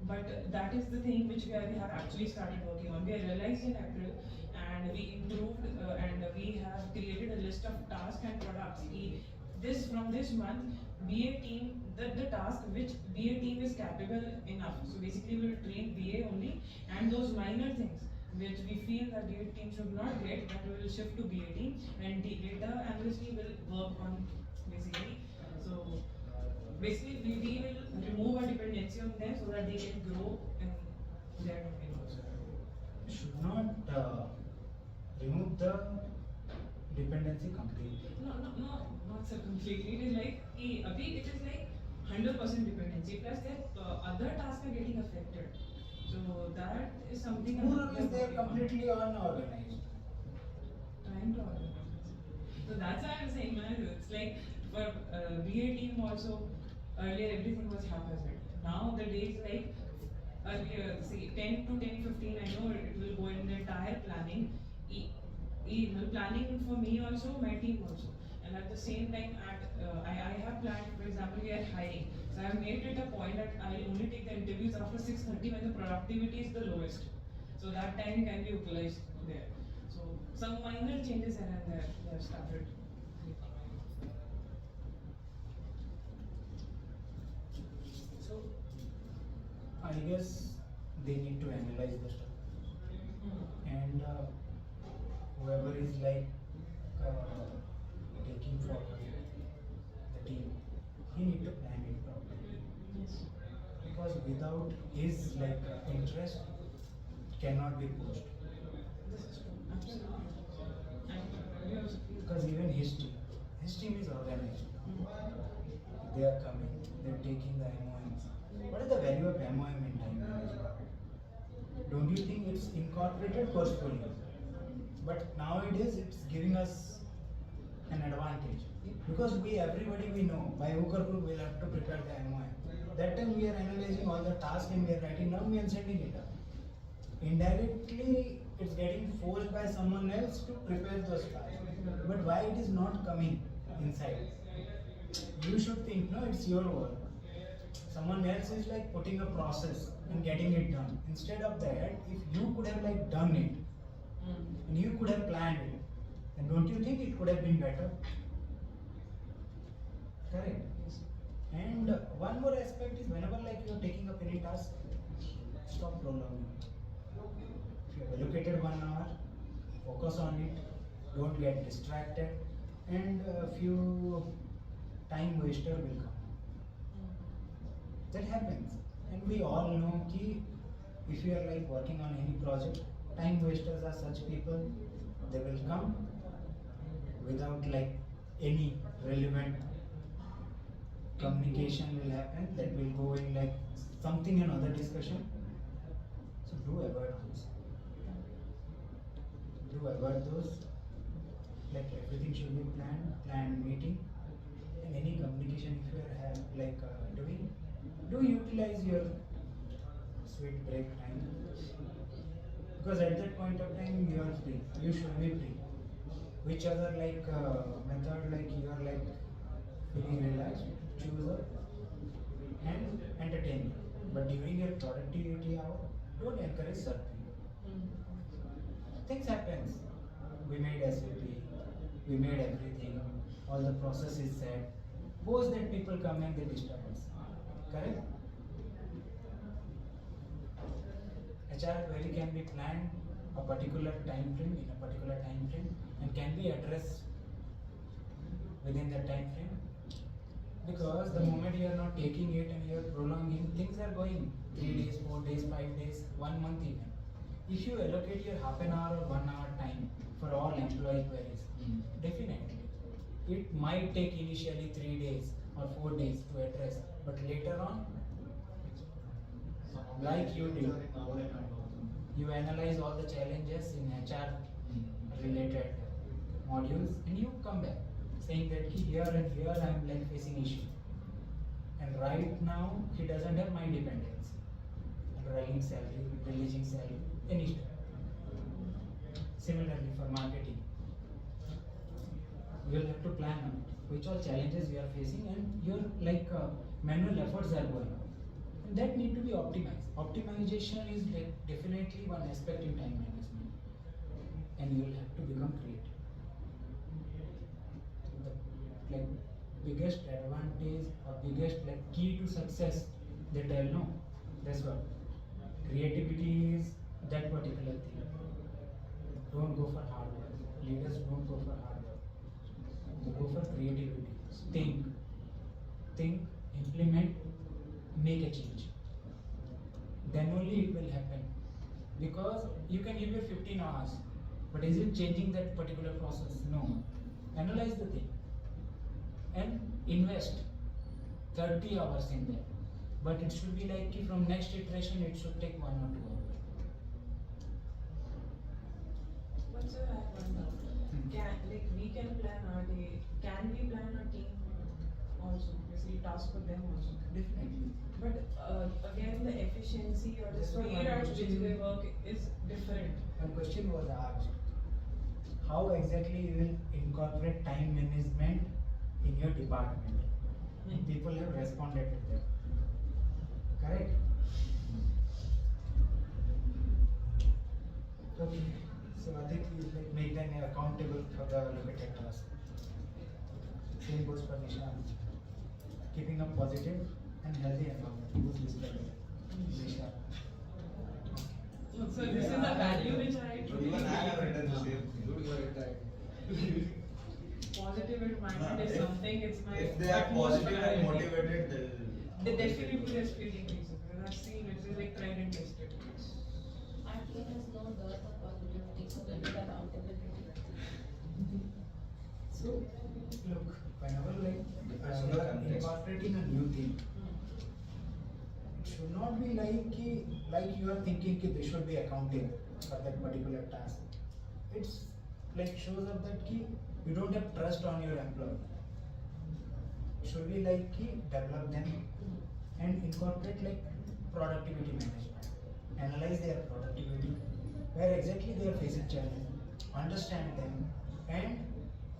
But that is the thing which we have actually started working on. We realized in April, and we improved and we have created a list of tasks and products. From this month, BA team, the task which BA team is capable enough. So basically we will train BA only, and those minor things which we feel that DA team should not get, that we will shift to BA team, and the data analyst team will work on basically. So basically we will remove our dependency on them so that they can grow in their domain also. Should not remove the dependency completely. Not so completely. It is like it is like 100% dependency. Plus, their other tasks are getting affected. So that is something. Rural is there completely unorganized. Trying to organize. So that's why I'm saying, man. It's like for BA team also. Earlier everything was haphazard. Now the days like earlier, say 10 to 10:15. I know it will go in the entire planning. Planning for me also, my team also. And at the same time, I have planned, for example, we are hiring. So I have made it a point that I will only take the interviews after 6:30 when the productivity is the lowest. So that time can be utilized there. So some minor changes here and there they have started. So I guess they need to analyze the stuff. And whoever is like taking forward the team, he need to plan it properly. Yes. Because without his like interest, it cannot be pushed. This is true. Absolutely. And we also feel Because even his team is organized. They are coming, they are taking the MOMs. What is the value of MOM in time management? Don't you think it's incorporated forcefully? But nowadays it's giving us an advantage. Because everybody we know, by hook or crook we'll have to prepare the MOM. That time we are analyzing all the tasks and we are writing down, we are sending it up. Indirectly it's getting forced by someone else to prepare those tasks. But why it is not coming inside? You should think, no, it's your work. Someone else is like putting a process and getting it done. Instead of that, if you could have like done it and you could have planned it, then don't you think it could have been better? Correct. And one more aspect is whenever like you're taking up any task, stop prolonging. If you have allocated 1 hour, focus on it, don't get distracted, and a few time waster will come. That happens. And we all know ki if you are like working on any project, time wasters are such people, they will come without like any relevant communication will happen, that will go in like something another discussion. So do avoid those. Do avoid those. Like everything should be planned meeting, and any communication if you are doing, do utilize your sweet break time. Because at that point of time you are free. You should be free. Which other like method like you are like feeling relaxed, choose a and entertain. But during your productivity hour, don't encourage certain. Things happens. We made SAP, we made everything, all the process is set. Suppose that people come and they disturb us. Correct? HR query can be planned a particular time frame, in a particular time frame, and can be addressed within that time frame. Because the moment you are not taking it and you are prolonging, things are going 3 days, 4 days, 5 days, 1 month even. If you allocate your half an hour or 1 hour time for all employee queries, definitely it might take initially 3 days or 4 days to address, but later on, like you did, you analyze all the challenges in HR related modules and you come back saying that here and here I am like facing issue, and right now he doesn't have my dependency, running salary, releasing salary, any step. Similarly for marketing, you will have to plan on it, which all challenges you are facing and your like manual efforts are going on, and that need to be optimized. Optimization is definitely one aspect in time management, and you will have to become creative. The like biggest advantage or biggest like key to success that I'll know, that's what creativity is, that particular thing. Don't go for hard work. Leaders don't go for hard work. They go for creativity. Think implement, make a change. Then only it will happen. Because you can give it 15 hours, but is it changing that particular process? No. Analyze the thing and invest 30 hours in that. But it should be like कि from next iteration it should take 1 or 2 hours. But sir, I have one doubt. We can plan our day. Can we plan our team also? Basically, task for them also. Definitely. But again, the efficiency or the That's what speed my at which question- they work is different. One question was asked, how exactly you will incorporate time management in your department? People have responded to that. Correct? Okay. So Aditi is like make them accountable for the limited task. Same goes for Nishant. Keeping a positive and healthy environment. Who's listening? Nishant. So this is a value which I Even I have written the same thing. Good, you are right. positive environment is If- something. It's my If they are utmost positive and priority. motivated, They definitely are speaking things because I've seen it is like tried and tested. Our team has no dearth of positivity, so we need accountability. So, look, whenever like Depends on you the are context. incorporating a new thing, it should not be like you are thinking that they should be accounting for that particular task. It's like shows up that you don't have trust on your employee. It should be like develop them and incorporate like productivity management. Analyze their productivity, where exactly they are facing challenge, understand them, and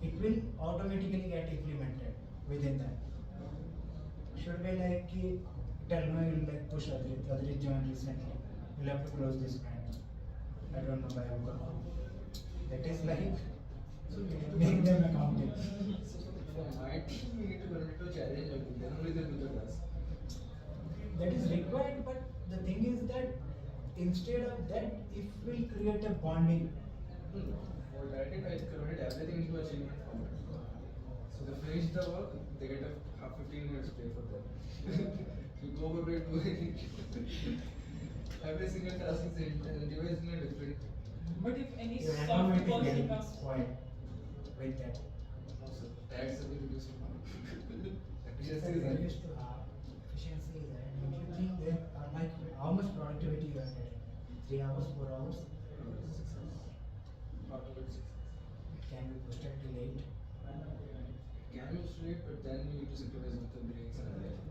it will automatically get implemented within them. Should be like tell me you'll like push Adrit joined recently. We'll have to close this brand. I don't know by how. That is like make them accountable. So for my team, we need to run into a challenge again. Then only they'll do the task. That is required, but the thing is that instead of that, if we create a bonding, For that, I converted everything into achievement format. So they finish the work, they get a 15 minutes break for that. You go over it, do it. Every single task is divided in a different. But if any your soft environment is person getting comes, spoiled with that. So tax will be reduced. Efficiency is there. Used to have efficiency is there. If you think that like how much productivity you are getting, 3 hours, 4 hours, Out of it, 6. it can be boosted till 8. Can be straight, but then you need to synchronize with the breaks and everything.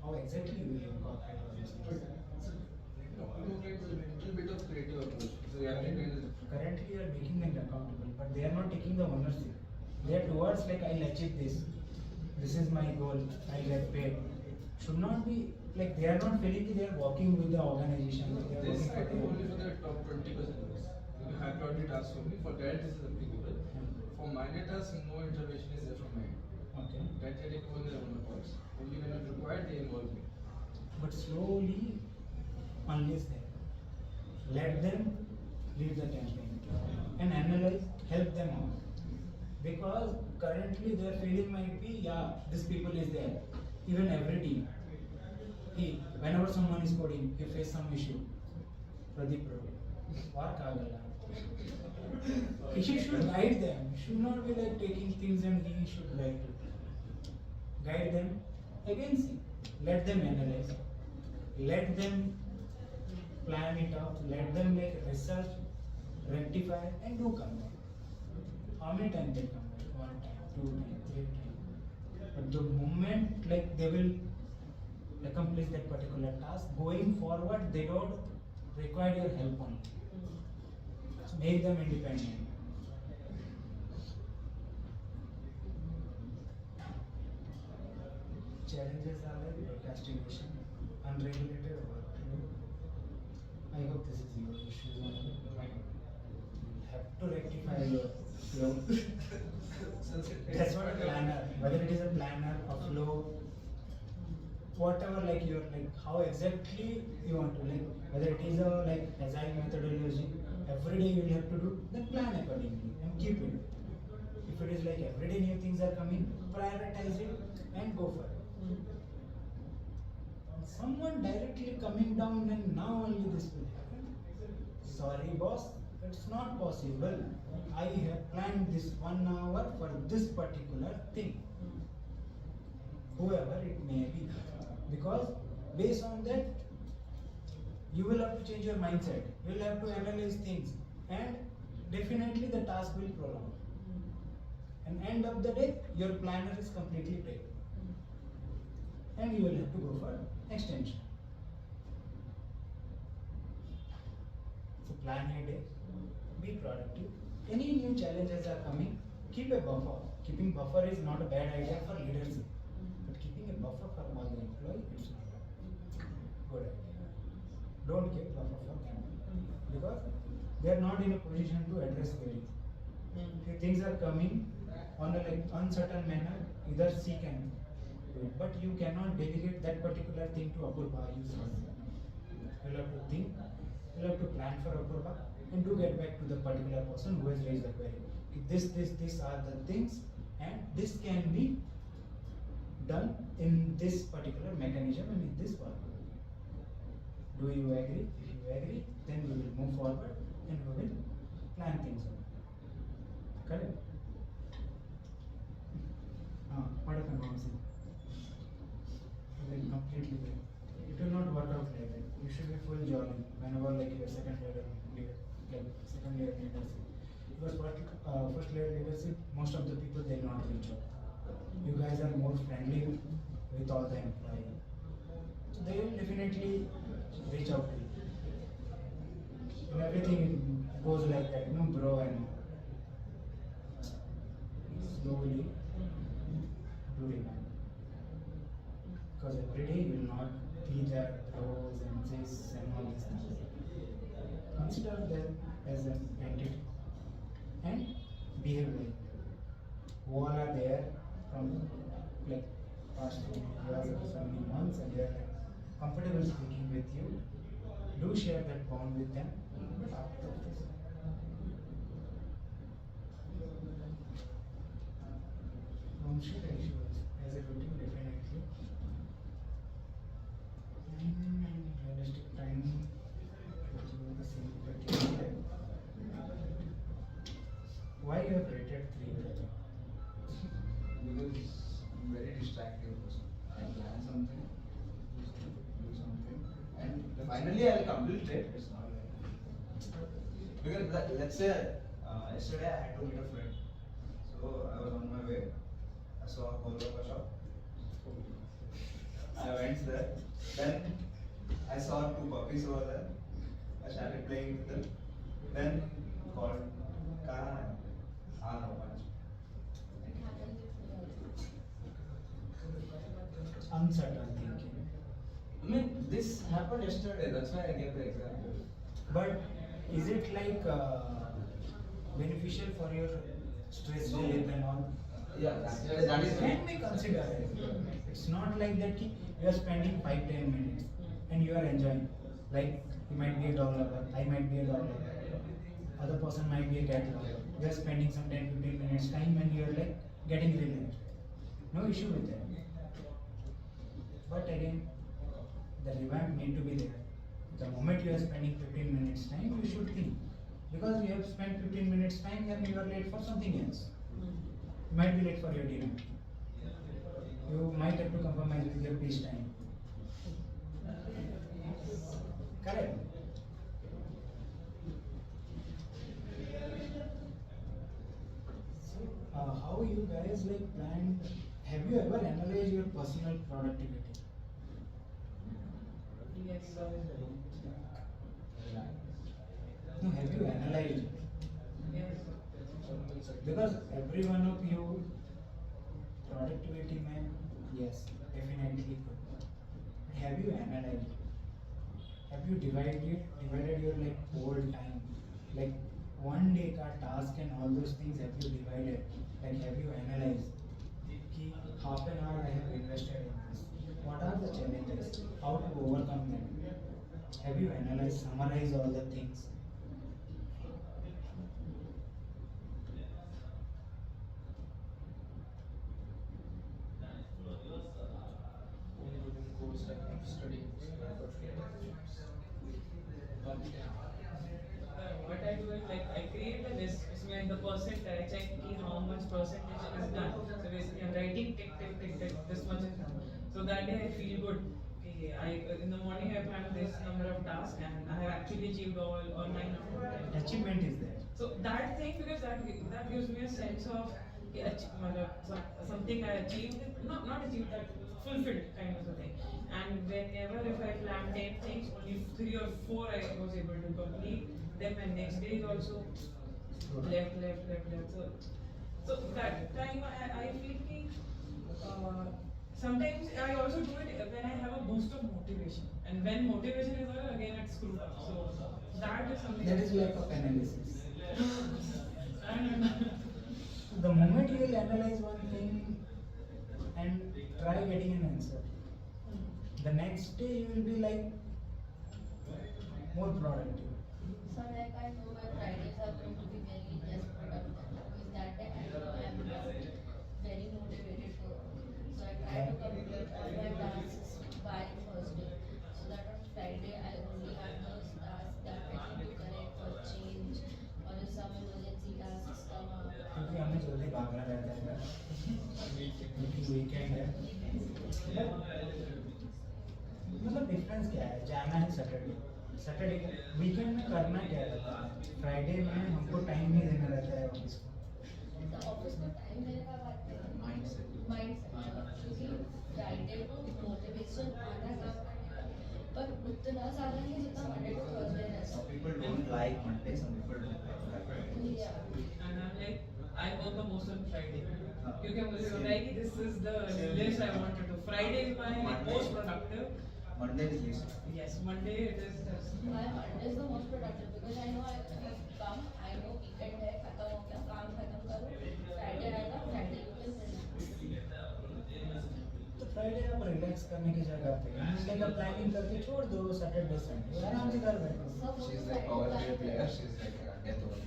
How exactly will you incorporate all these But things? incorporate a little bit of creative approach. So every kind is different. Currently you are making them accountable, but they are not taking the ownership. They are towards like I'll achieve this. This is my goal. I get paid. Should not be like they are not feeling they are working with the organization. They are This working I do for only the for the top 20%. You have got the task for me. For that, this is applicable. For minor tasks, no intervention is there from my end. Okay. That I take over the other parts. Only when it's required, they involve me. But slowly unleash them. Let them lead the campaign and analyze, help them out. Because currently their feeling might be, yeah, this people is there. Even every team. Whenever someone is coding, he face some issue. Pradeep Bro. Work agala. He should guide them. Should not be like taking things and he should guide it. Guide them. Again see. Let them analyze. Let them plan it out. Let them make research, rectify and do come back. How many times they come back? 1 time, 2 times, 3 times. But the moment like they will accomplish that particular task, going forward they don't require your help only. So make them independent. Challenges are like procrastination, unregulated workload. I hope this is your issue. You have to rectify your flow. That's what a planner, whether it is a planner, a flow, whatever like you're like how exactly you want to like whether it is a like agile methodology, every day you will have to do, then plan accordingly and keep it. If it is like every day new things are coming, prioritize it and go for it. Someone directly coming down and now only this will happen. Sorry boss, it's not possible. I have planned this 1 hour for this particular thing. Whoever it may be. Because based on that, you will have to change your mindset. You will have to analyze things. And definitely the task will prolong. And end of the day, your planner is completely break. And you will have to go for extension. So plan a day, be productive. Any new challenges are coming, keep a buffer. Keeping buffer is not a bad idea for leadership. But keeping a buffer for all the employees, it's not a good idea. Don't keep buffer for them. Because they are not in a position to address queries. If things are coming on a like uncertain manner, either seek and do it. But you cannot delegate that particular thing to Apurva. You'll have to think, you'll have to plan for Apurva, and do get back to the particular person who has raised the query. This are the things, and this can be done in this particular mechanism and in this workflow. Do you agree? If you agree, then we will move forward and we will plan things out. Correct? What if I'm wrong? Like completely right. It will not work out like that. You should be full jolly whenever like your second layer leadership. Because first layer leadership, most of the people they not reach out. You guys are more friendly with all the employees. So they will definitely reach out to you. And everything goes like that, no bro, and slowly do remind. Because every day you will not be there bros and this and all these things. Consider them as an entity and behave like them. Who all are there from like past 2 years or so many months and they are like comfortable speaking with you. Do share that bond with them. But after this, share issues as a routine definitely. And realistic time, which is the same criteria. Why you have rated 3? Because I'm very distracted person. I plan something, do something, and finally I'll complete it. It's not like because let's say yesterday I had to meet a friend, so I was on my way. I saw a Golgappa shop. I went there. Then I saw 2 puppies over there. I started playing with them. Then called Karan. No punch. It happens with Uncertain thinking. I mean, this happened yesterday. That's why I gave the example. But is it like beneficial for your stress relief and all? Yeah, that is Can we consider it? It's not like that you are spending 5-10 minutes and you are enjoying. Like you might be a dog lover, I might be a dog lover, other person might be a cat lover. You are spending some 10-15 minutes time and you are like getting relaxed. No issue with that. But again, the revamp need to be there. The moment you are spending 15 minutes time, you should think. Because you have spent 15 minutes time and you are late for something else. You might be late for your dinner. You might have to compromise with your peace time. Correct? So, how you guys like plan? Have you ever analyzed your personal productivity? Yes. No, have you analyzed it? Yes. Because every one of you, productivity man, yes, definitely good. But have you analyzed it? Have you divided your like whole time? Like one day ka task and all those things have you divided? Like have you analyzed? Ki half an hour I have invested in this. What are the challenges? How to overcome them? Have you analyzed, summarized all the things? like the percentile, I check ki how much percentage is done. So basically I'm writing tick, tick, tick, tick, this much is done. So that day I feel good. Okay, in the morning I planned this number of tasks and I have actually achieved all 9 out of 10. Achievement is there. So that thing, because that gives me a sense of something I achieved, not achieved, that fulfilled kind of a thing. And whenever if I plan 10 things, only 3 or 4 I was able to complete. Then my next day is also left. So that time I feel ki, sometimes I also do it when I have a boost of motivation. And when motivation is there, again it's screwed up. So that is something. That is lack of analysis. And The moment you will analyze one thing and try getting an answer, the next day you will be like more productive. So like I know my Fridays are going to be very less productive because that day I know I am not very motivated to work. So I try to complete all my tasks by Thursday. So that on Friday I only have those tasks that I need to correct or change, or if some emergency tasks come up. क्योंकि हमें जल्दी भागना रहता है ना, क्योंकि weekend है। मतलब डिफरेंस क्या है, जाना है सैटरडे वीकेंड में करना क्या रहता है, फ्राइडे में हमको टाइम नहीं देना रहता है ऑफिस को। तो ऑफिस में टाइम देने का बात है Mindset. क्योंकि फ्राइडे को मोटिवेशन आना काम करने का, पर उतना ज़्यादा नहीं जितना मंडे टू थर्सडे रहता Some है। people don't like Monday, some people don't like Friday. Yeah. I'm like, I work the most on Friday. क्योंकि मुझे पता है कि this is the list I want to do. Friday is my most productive. Monday is least. Yes, Monday it is just. My Monday is the most productive because I know I have come, I know weekend है, खत्म हो गया, काम खत्म करो, Friday आएगा, Friday you can relax. तो Friday आप रिलैक्स करने की जगह पे मंडे का प्लानिंग करके छोड़ दो, सैटरडे संडे आराम से घर बैठो। सब She's लोग like Friday power plan play player, करते she's like a death over.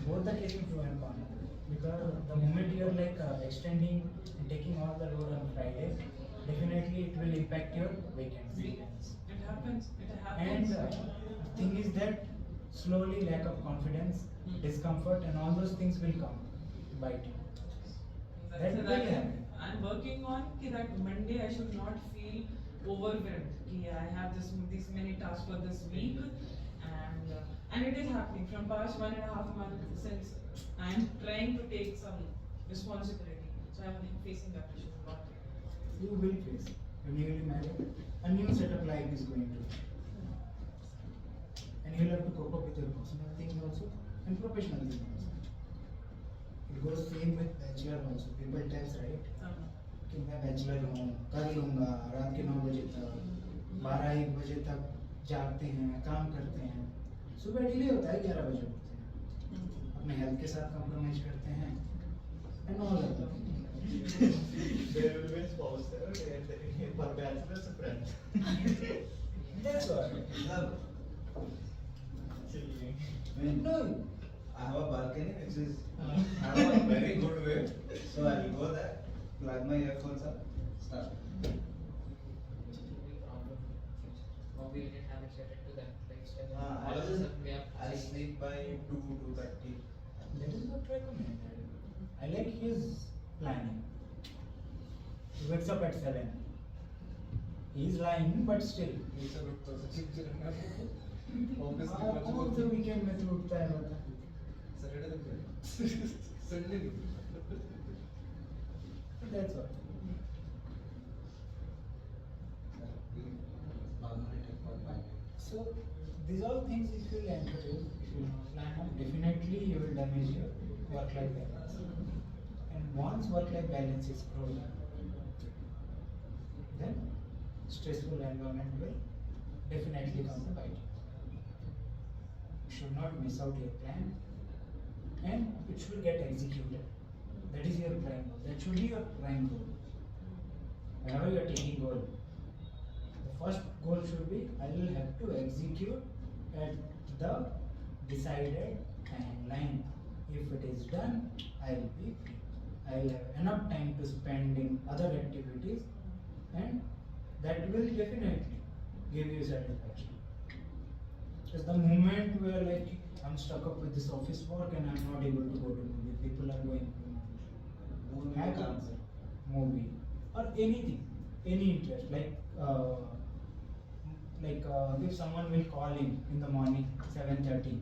Both the cases true and con, because the moment you are like extending and taking all the load on Friday, definitely it will impact your weekends. It happens. And thing is that slowly lack of confidence, discomfort, and all those things will come bite you. That will happen. I'm working on कि that Monday I should not feel overwhelmed. कि I have these many tasks for this week, and it is happening from past 1.5 months since I'm trying to take some responsibility. So I'm facing that issue a lot. You will face when you will marry. A new set of life is going to, and you'll have to cope up with your personal things also and professional things also. It goes same with bachelor also. People tells right कि मैं bachelor हूँ, कर लूँगा, रात के 9 बजे तक, 12-1 बजे तक जागते हैं, काम करते हैं, सुबह डिले होता है, 11 बजे उठते हैं, अपने हेल्थ के साथ कॉम्प्रोमाइज करते हैं, and all that. There will be a spouse there, and for bachelors, a friend. That's all. I mean, No, I have a balcony which is have a very good view, so I will go there, plug my earphones up, start. Or we didn't have it set to that lifestyle. All I'll, of a sudden we have to I'll sleep by 2:30. that is not recommended. I like his planning. He wakes up at 7. He is lying, but still. It's a good positive. All the weekend में तो उठता है बता. Saturday तक Sunday That's all. So these all things if you will encourage, if you plan on, definitely you will damage your work-life balance. And once work-life balance is broken, then stressful environment will definitely come to bite you. You should not miss out your plan, and it should get executed. That is your prime goal. That should be your prime goal. Whenever you are taking goal, the first goal should be I will have to execute at the decided timeline. If it is done, I will be free. I will have enough time to spend in other activities, and that will definitely give you satisfaction. Because the moment we are like, I'm stuck up with this office work and I'm not able to go to movie. People are going to Movie Have comes. movie or anything, any interest. If someone will call in the morning 7:30,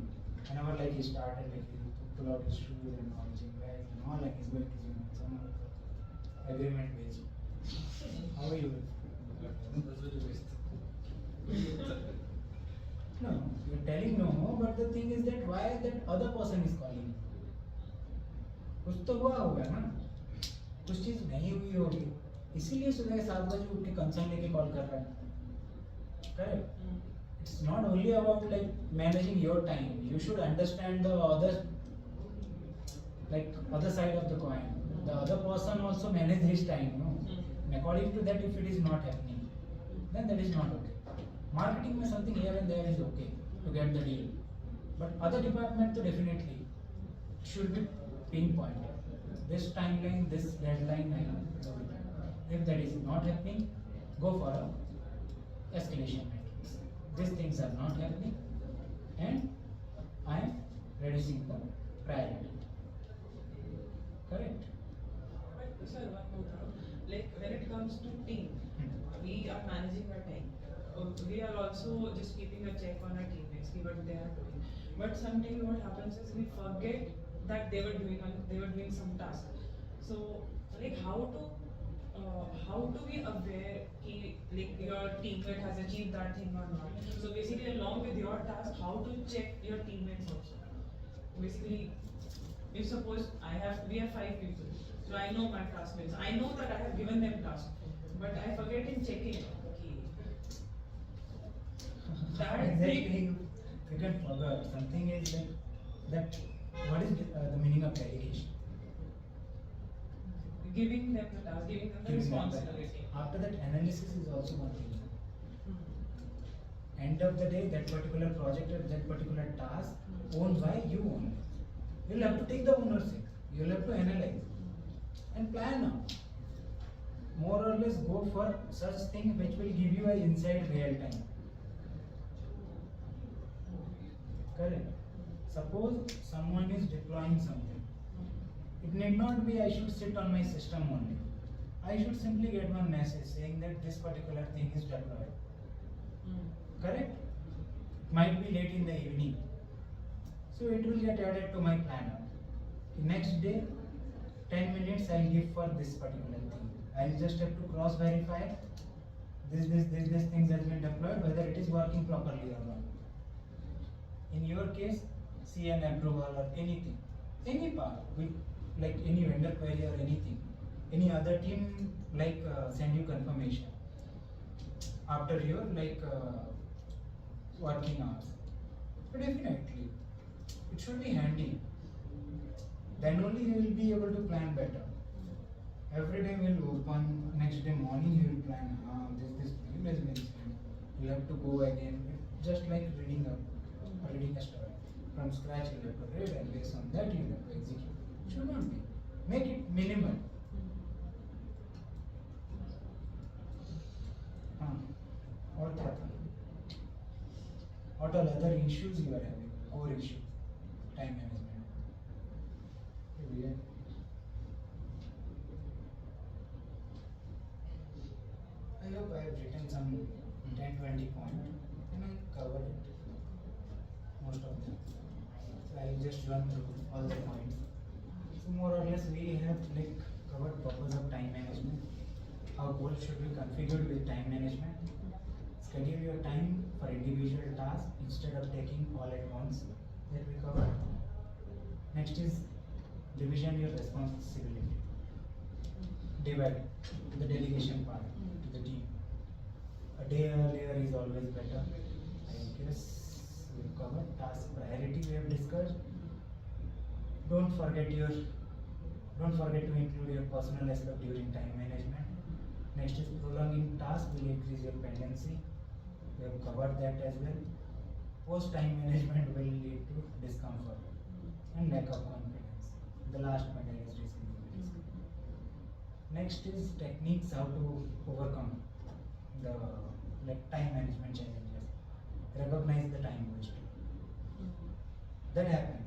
whenever like he started like he pull out his shoes and all gym bags and all like he's going to gym and some agreement based. How are you? No, you're telling no, but the thing is that why that other person is calling? कुछ तो हुआ होगा ना, कुछ चीज नहीं हुई होगी, इसीलिए सुबह 7 बजे उठ के कंसर्न लेके कॉल कर रहा है. Correct? It's not only about like managing your time. You should understand the other side of the coin. The other person also manage his time, no? And according to that, if it is not happening, then that is not okay. Marketing में something here and there is okay to get the deal, but other department तो definitely should be pinpointed. This timeline, this deadline, if that is not happening, go for a escalation matrix. These things are not happening, and I am reducing the priority. Correct? But sir, one more thing. Like when it comes to team, we are managing our time. We are also just keeping a check on our teammates, see what they are doing. But sometimes what happens is we forget that they were doing some task. So like how to be aware कि like your teammate has achieved that thing or not. So basically along with your task, how to check your teammates also. Basically, if suppose we have 5 people, so I know my classmates. I know that I have given them task, but I forget in checking. Okay. That Exactly. You can forget. Something is like that. What is the meaning of delegation? giving them the task, giving them the Giving them the responsibility. task. After that, analysis is also one thing. Mhm. End of the day, that particular project or that particular task owned by you only. You'll have to take the ownership. You'll have to analyze and plan now. More or less go for such thing which will give you a inside real time. Correct. Suppose someone is deploying something. It need not be I should sit on my system only. I should simply get one message saying that this particular thing is deployed. Mm. Correct? Might be late in the evening. So it will get added to my planner. Next day, 10 minutes I'll give for this particular thing. I'll just have to cross verify this thing has been deployed, whether it is working properly or not. In your case, see an approval or anything, any part, with like any vendor query or anything, any other team send you confirmation after your working hours. So definitely, it should be handy. Then only you will be able to plan better. Every day will open, next day morning you will plan, this mail has been sent. You have to go again, just like reading a story. From scratch you have to read and based on that you have to execute. It should not be. Make it minimal. और क्या था? What all other issues you are having? Core issue, time management. Yeah. I hope I have written some 10-20 points and I covered it. Most of them. So I will just run through all the points. So more or less we have covered purpose of time management. How goals should be configured with time management. Schedule your time for individual tasks instead of taking all at once. That we covered. Next is division your responsibility. Divide the delegation part to the team. A day earlier is always better. I guess we've covered. Task priority we have discussed. Don't forget to include your personal aspect during time management. Next is prolonging task will increase your pendency. We have covered that as well. Post time management will lead to discomfort and lack of confidence. The last point I guess is next is techniques how to overcome the time management challenges. Recognize the time waste. That happens.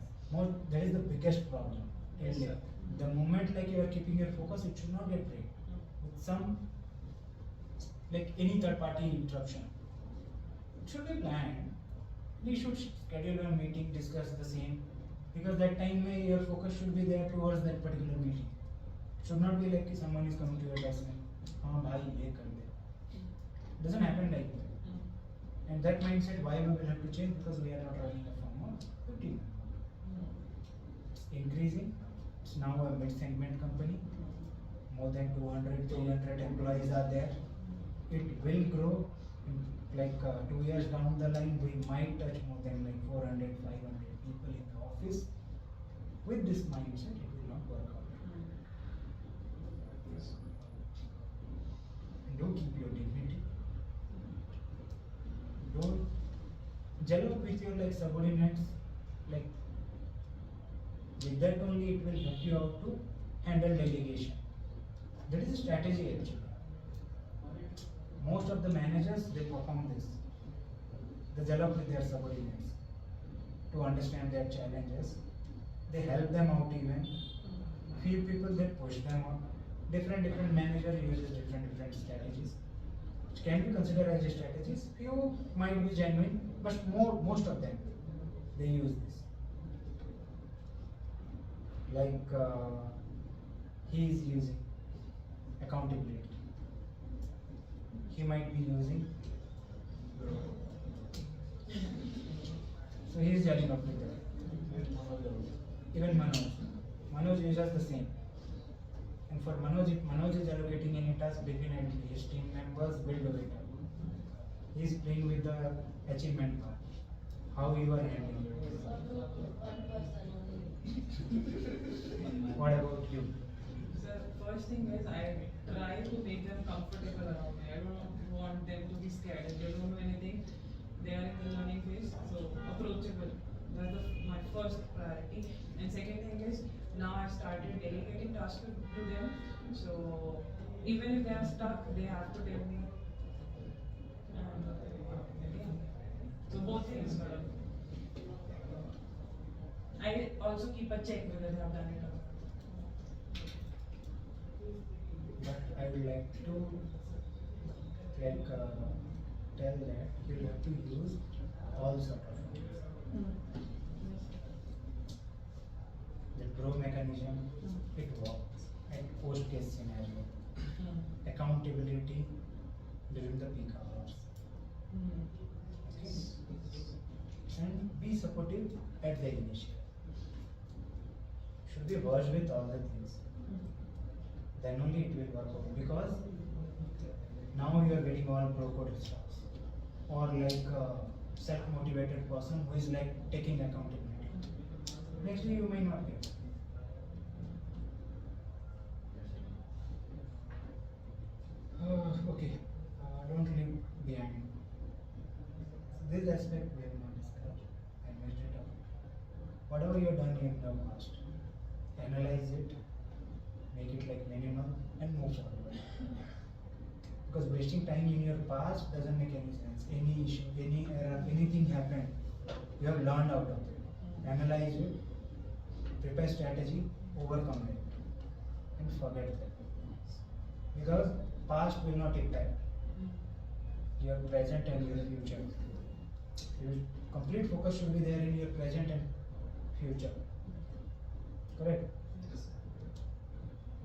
That is the biggest problem. Yes, sir. The moment like you are keeping your focus, it should not get break with some like any third party interruption. It should be planned. We should schedule a meeting, discuss the same, because that time your focus should be there towards that particular meeting. It should not be like someone is coming to your desk and हाँ भाई ये कर दे. Doesn't happen like that. And that mindset, why we will have to change, because we are not running a firm of 15. It's increasing. It's now a mid-segment company. More than 200, 300 employees are there. It will grow. In like 2 years down the line, we might touch more than like 400, 500 people in the office. With this mindset, it will not work out. And do keep your dignity. Don't gel up with your like subordinates. Like with that only it will help you out to handle delegation. That is a strategy actually. Most of the managers, they perform this. They gel up with their subordinates to understand their challenges. They help them out even. Few people, they push them out. Different manager uses different strategies, which can be considered as strategies. Few might be genuine, but most of them, they use this. Like he is using accountability. He might be using so he is gelling up with that. Even Manoj uses the same. And for Manoj, if Manoj is allocating any task, definitely his team members will do it. He is playing with the achievement part. How you are handling it. One person only. What about you? So first thing is I try to make them comfortable around me. I don't want them to be scared. If they don't know anything, they are in the learning phase, so approachable. That's my first priority. And second thing is now I started delegating tasks to them. So even if they are stuck, they have to tell me. Yeah. So both things sort of. I also keep a check whether they have done it or not. But I would like to like tell that you have to use all sort of tools. The grow mechanism, it works at post case scenario. Accountability during the peak hours. Okay. And be supportive at the initial. Should be merged with all the things. Then only it will work out, because now you are getting all pro-coded stuff, or like a self-motivated person who is like taking accountability. Next day you may not get. Okay, don't leave behind. This aspect we have not discussed. I missed it out. Whatever you have done in the past, analyze it, make it like minimum, and move forward. Because wasting time in your past doesn't make any sense. Any issue, any error, anything happened, you have learned out of it. Analyze it, prepare strategy, overcome it, and forget that. Because past will not impact your present and your future. Your complete focus should be there in your present and future. Correct?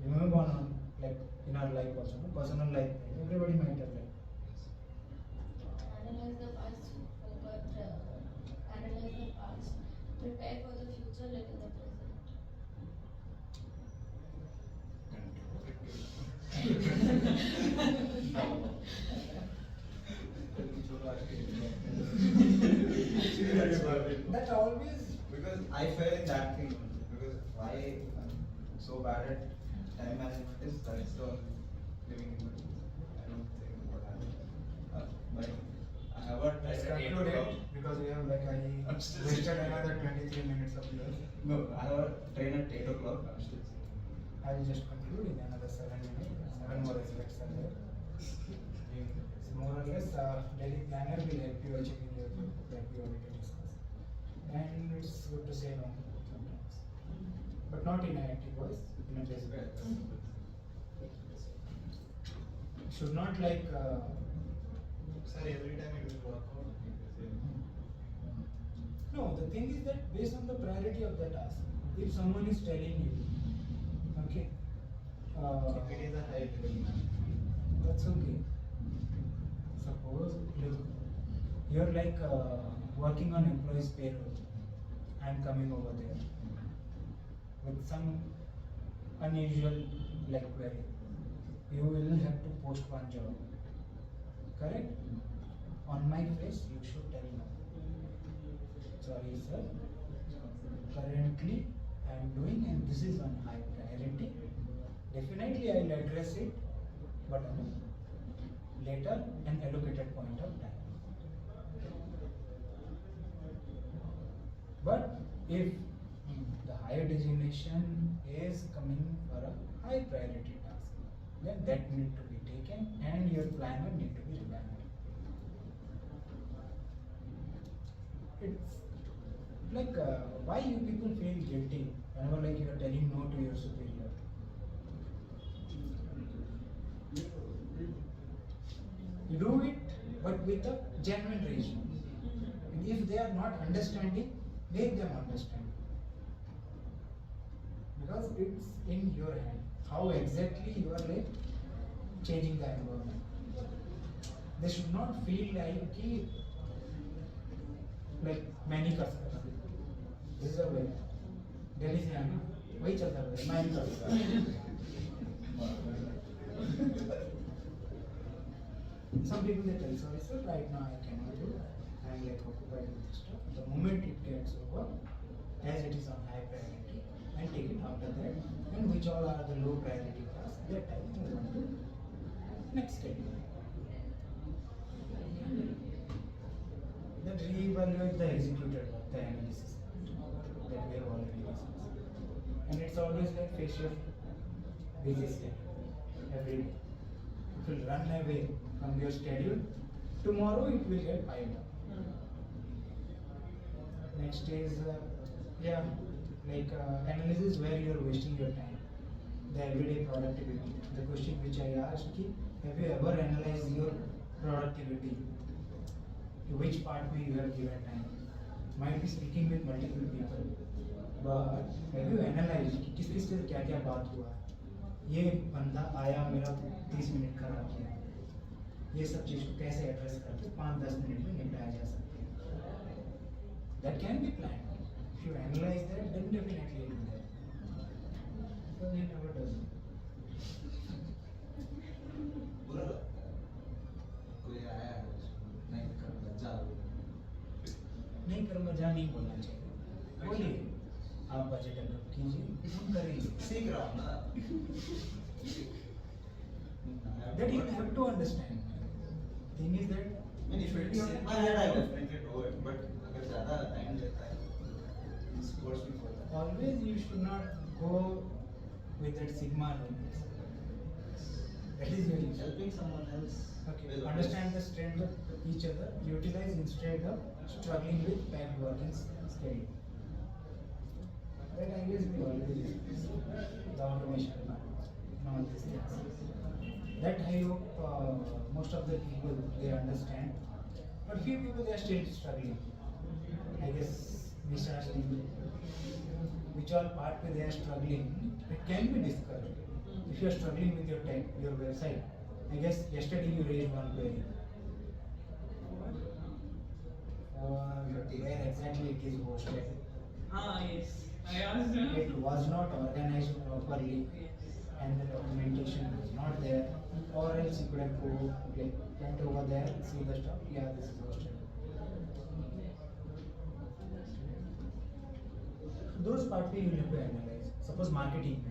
Remember on like in our life also, no? Personal life, everybody might have like. Analyze the past, analyze the past, prepare for the future, live in the present. That always. Because I fail in that thing. Because why I'm so bad at time management is that's the living in between. I don't think what happened. But I have a Let's train at 8 conclude o'clock. it, because we have like I'm I still wasted sitting. another 23 minutes of yours. No, I have a train at 8 o'clock. I'm still sitting. I will just conclude in another 7 minutes. 7 more aspects are there. So more or less, daily planner will help you achieving your goal, like we already discussed. And it's good to say no sometimes. But not in an active voice, in a passive voice. It should not like Sir, every time it will work out. no, the thing is that based on the priority of the task, if someone is telling you, okay, If it is a high level man. that's okay. Suppose, look, you're like working on employees' payroll. I'm coming over there with some unusual like query. You will have to post one job. Correct? On my face, you should tell no. Sorry, sir. Currently, I am doing, and this is on high priority. Definitely, I will address it, but on a later and allocated point of time. But if the higher designation is coming for a high priority task, then that need to be taken and your planner need to be revamped. It's like why you people feel guilty whenever like you are telling no to your superior. You do it, but with a genuine reason. And if they are not understanding, make them understand. Because it's in your hand. How exactly you are like changing the environment. They should not feel like many customers. This is a way. Delhi से आना, वही चलता है, मैं नहीं करता. Some people they tell, sorry sir, right now I cannot do. I am like occupied with this stuff. The moment it gets over, as it is on high priority, I take it after that. And which all are the low priority tasks, that I move on to next schedule. Then reevaluate the executed work, the analysis that we have already discussed. And it's always like phase shift, busy schedule, every day. It will run away from your schedule. Tomorrow it will get piled up. Next is, analysis where you are wasting your time. The everyday productivity. The question which I asked, have you ever analyzed your productivity? To which part where you have given time? Might be speaking with multiple people, but have you analyzed कि किस किस से क्या क्या बात हुआ? ये बंदा आया मेरा 30 मिनट खराब किया. ये सब चीज को कैसे एड्रेस करके 5-10 मिनट में निपटाया जा सकता है? That can be planned. If you analyze that, then definitely do that. Because he never does it. बोला ना, कोई आया है, नहीं कर जा नहीं कर मजा नहीं बोलना चाहिए. बोलिए, आप बजट अप्रूव कीजिए, हम करेंगे. सीख रहा हूँ ना. That you have to understand. Thing is that I mean, if it's in my head, I definitely do it. But अगर ज़्यादा time लेता है, it supports me for that. always you should not go with that sigma rules. That is your issue. Helping someone else. Okay, will understand the always- strength of each other, utilize instead of struggling with packed working schedule. That I guess we always discuss. The automation part, and all these things. That I hope most of the people they understand, but few people they are still struggling. I guess we start seeing which all part where they are struggling, it can be discussed. If you are struggling with your tech, your website, I guess yesterday you raised one query. Where exactly it is hosted. Yes. I asked him. It was not organized properly Yes. and the documentation was not there. Or else you could have go, like, went over there, see the stuff, yeah, this is hosted. Those parts you have to analyze. Suppose marketing,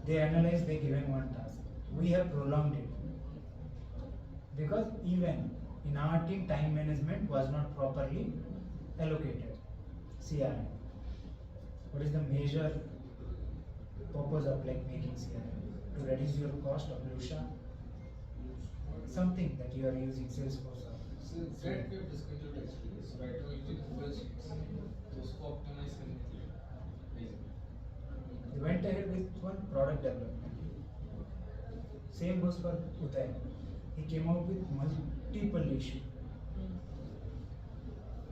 they analyze they given one task. We have prolonged it. Because even in our team, time management was not properly allocated. CRM. What is the major purpose of like making CRM? To reduce your cost of Lucia. Something that you are using Salesforce. So that we have discussed it actually. So right now using Google Sheets. तो उसको one product development. Same goes for Uday. He came out with multiple issues.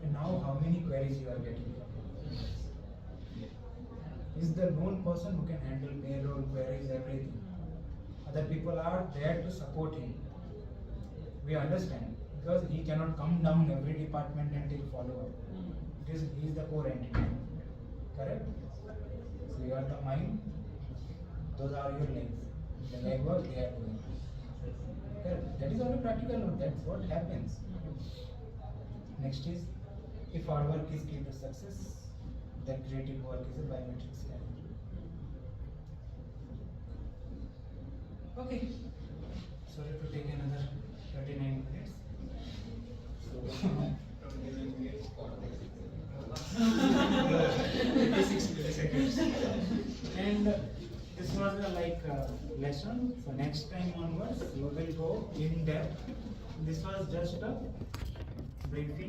And now how many queries you are getting? He's the known person who can handle payroll, queries, everything. Other people are there to support him. We understand because he cannot come down every department and take follow up. Because he is the core entity. Correct? So you are the mind, those are your legs. The leg work they are doing. Correct? That is on a practical note, that's what happens. Next is, if our work is key to success, then creative work is a biometric scan. Okay. Sorry to take another 39 minutes. So, 56 seconds. And this was a lesson. So next time onwards, we will go in depth. This was just a briefing.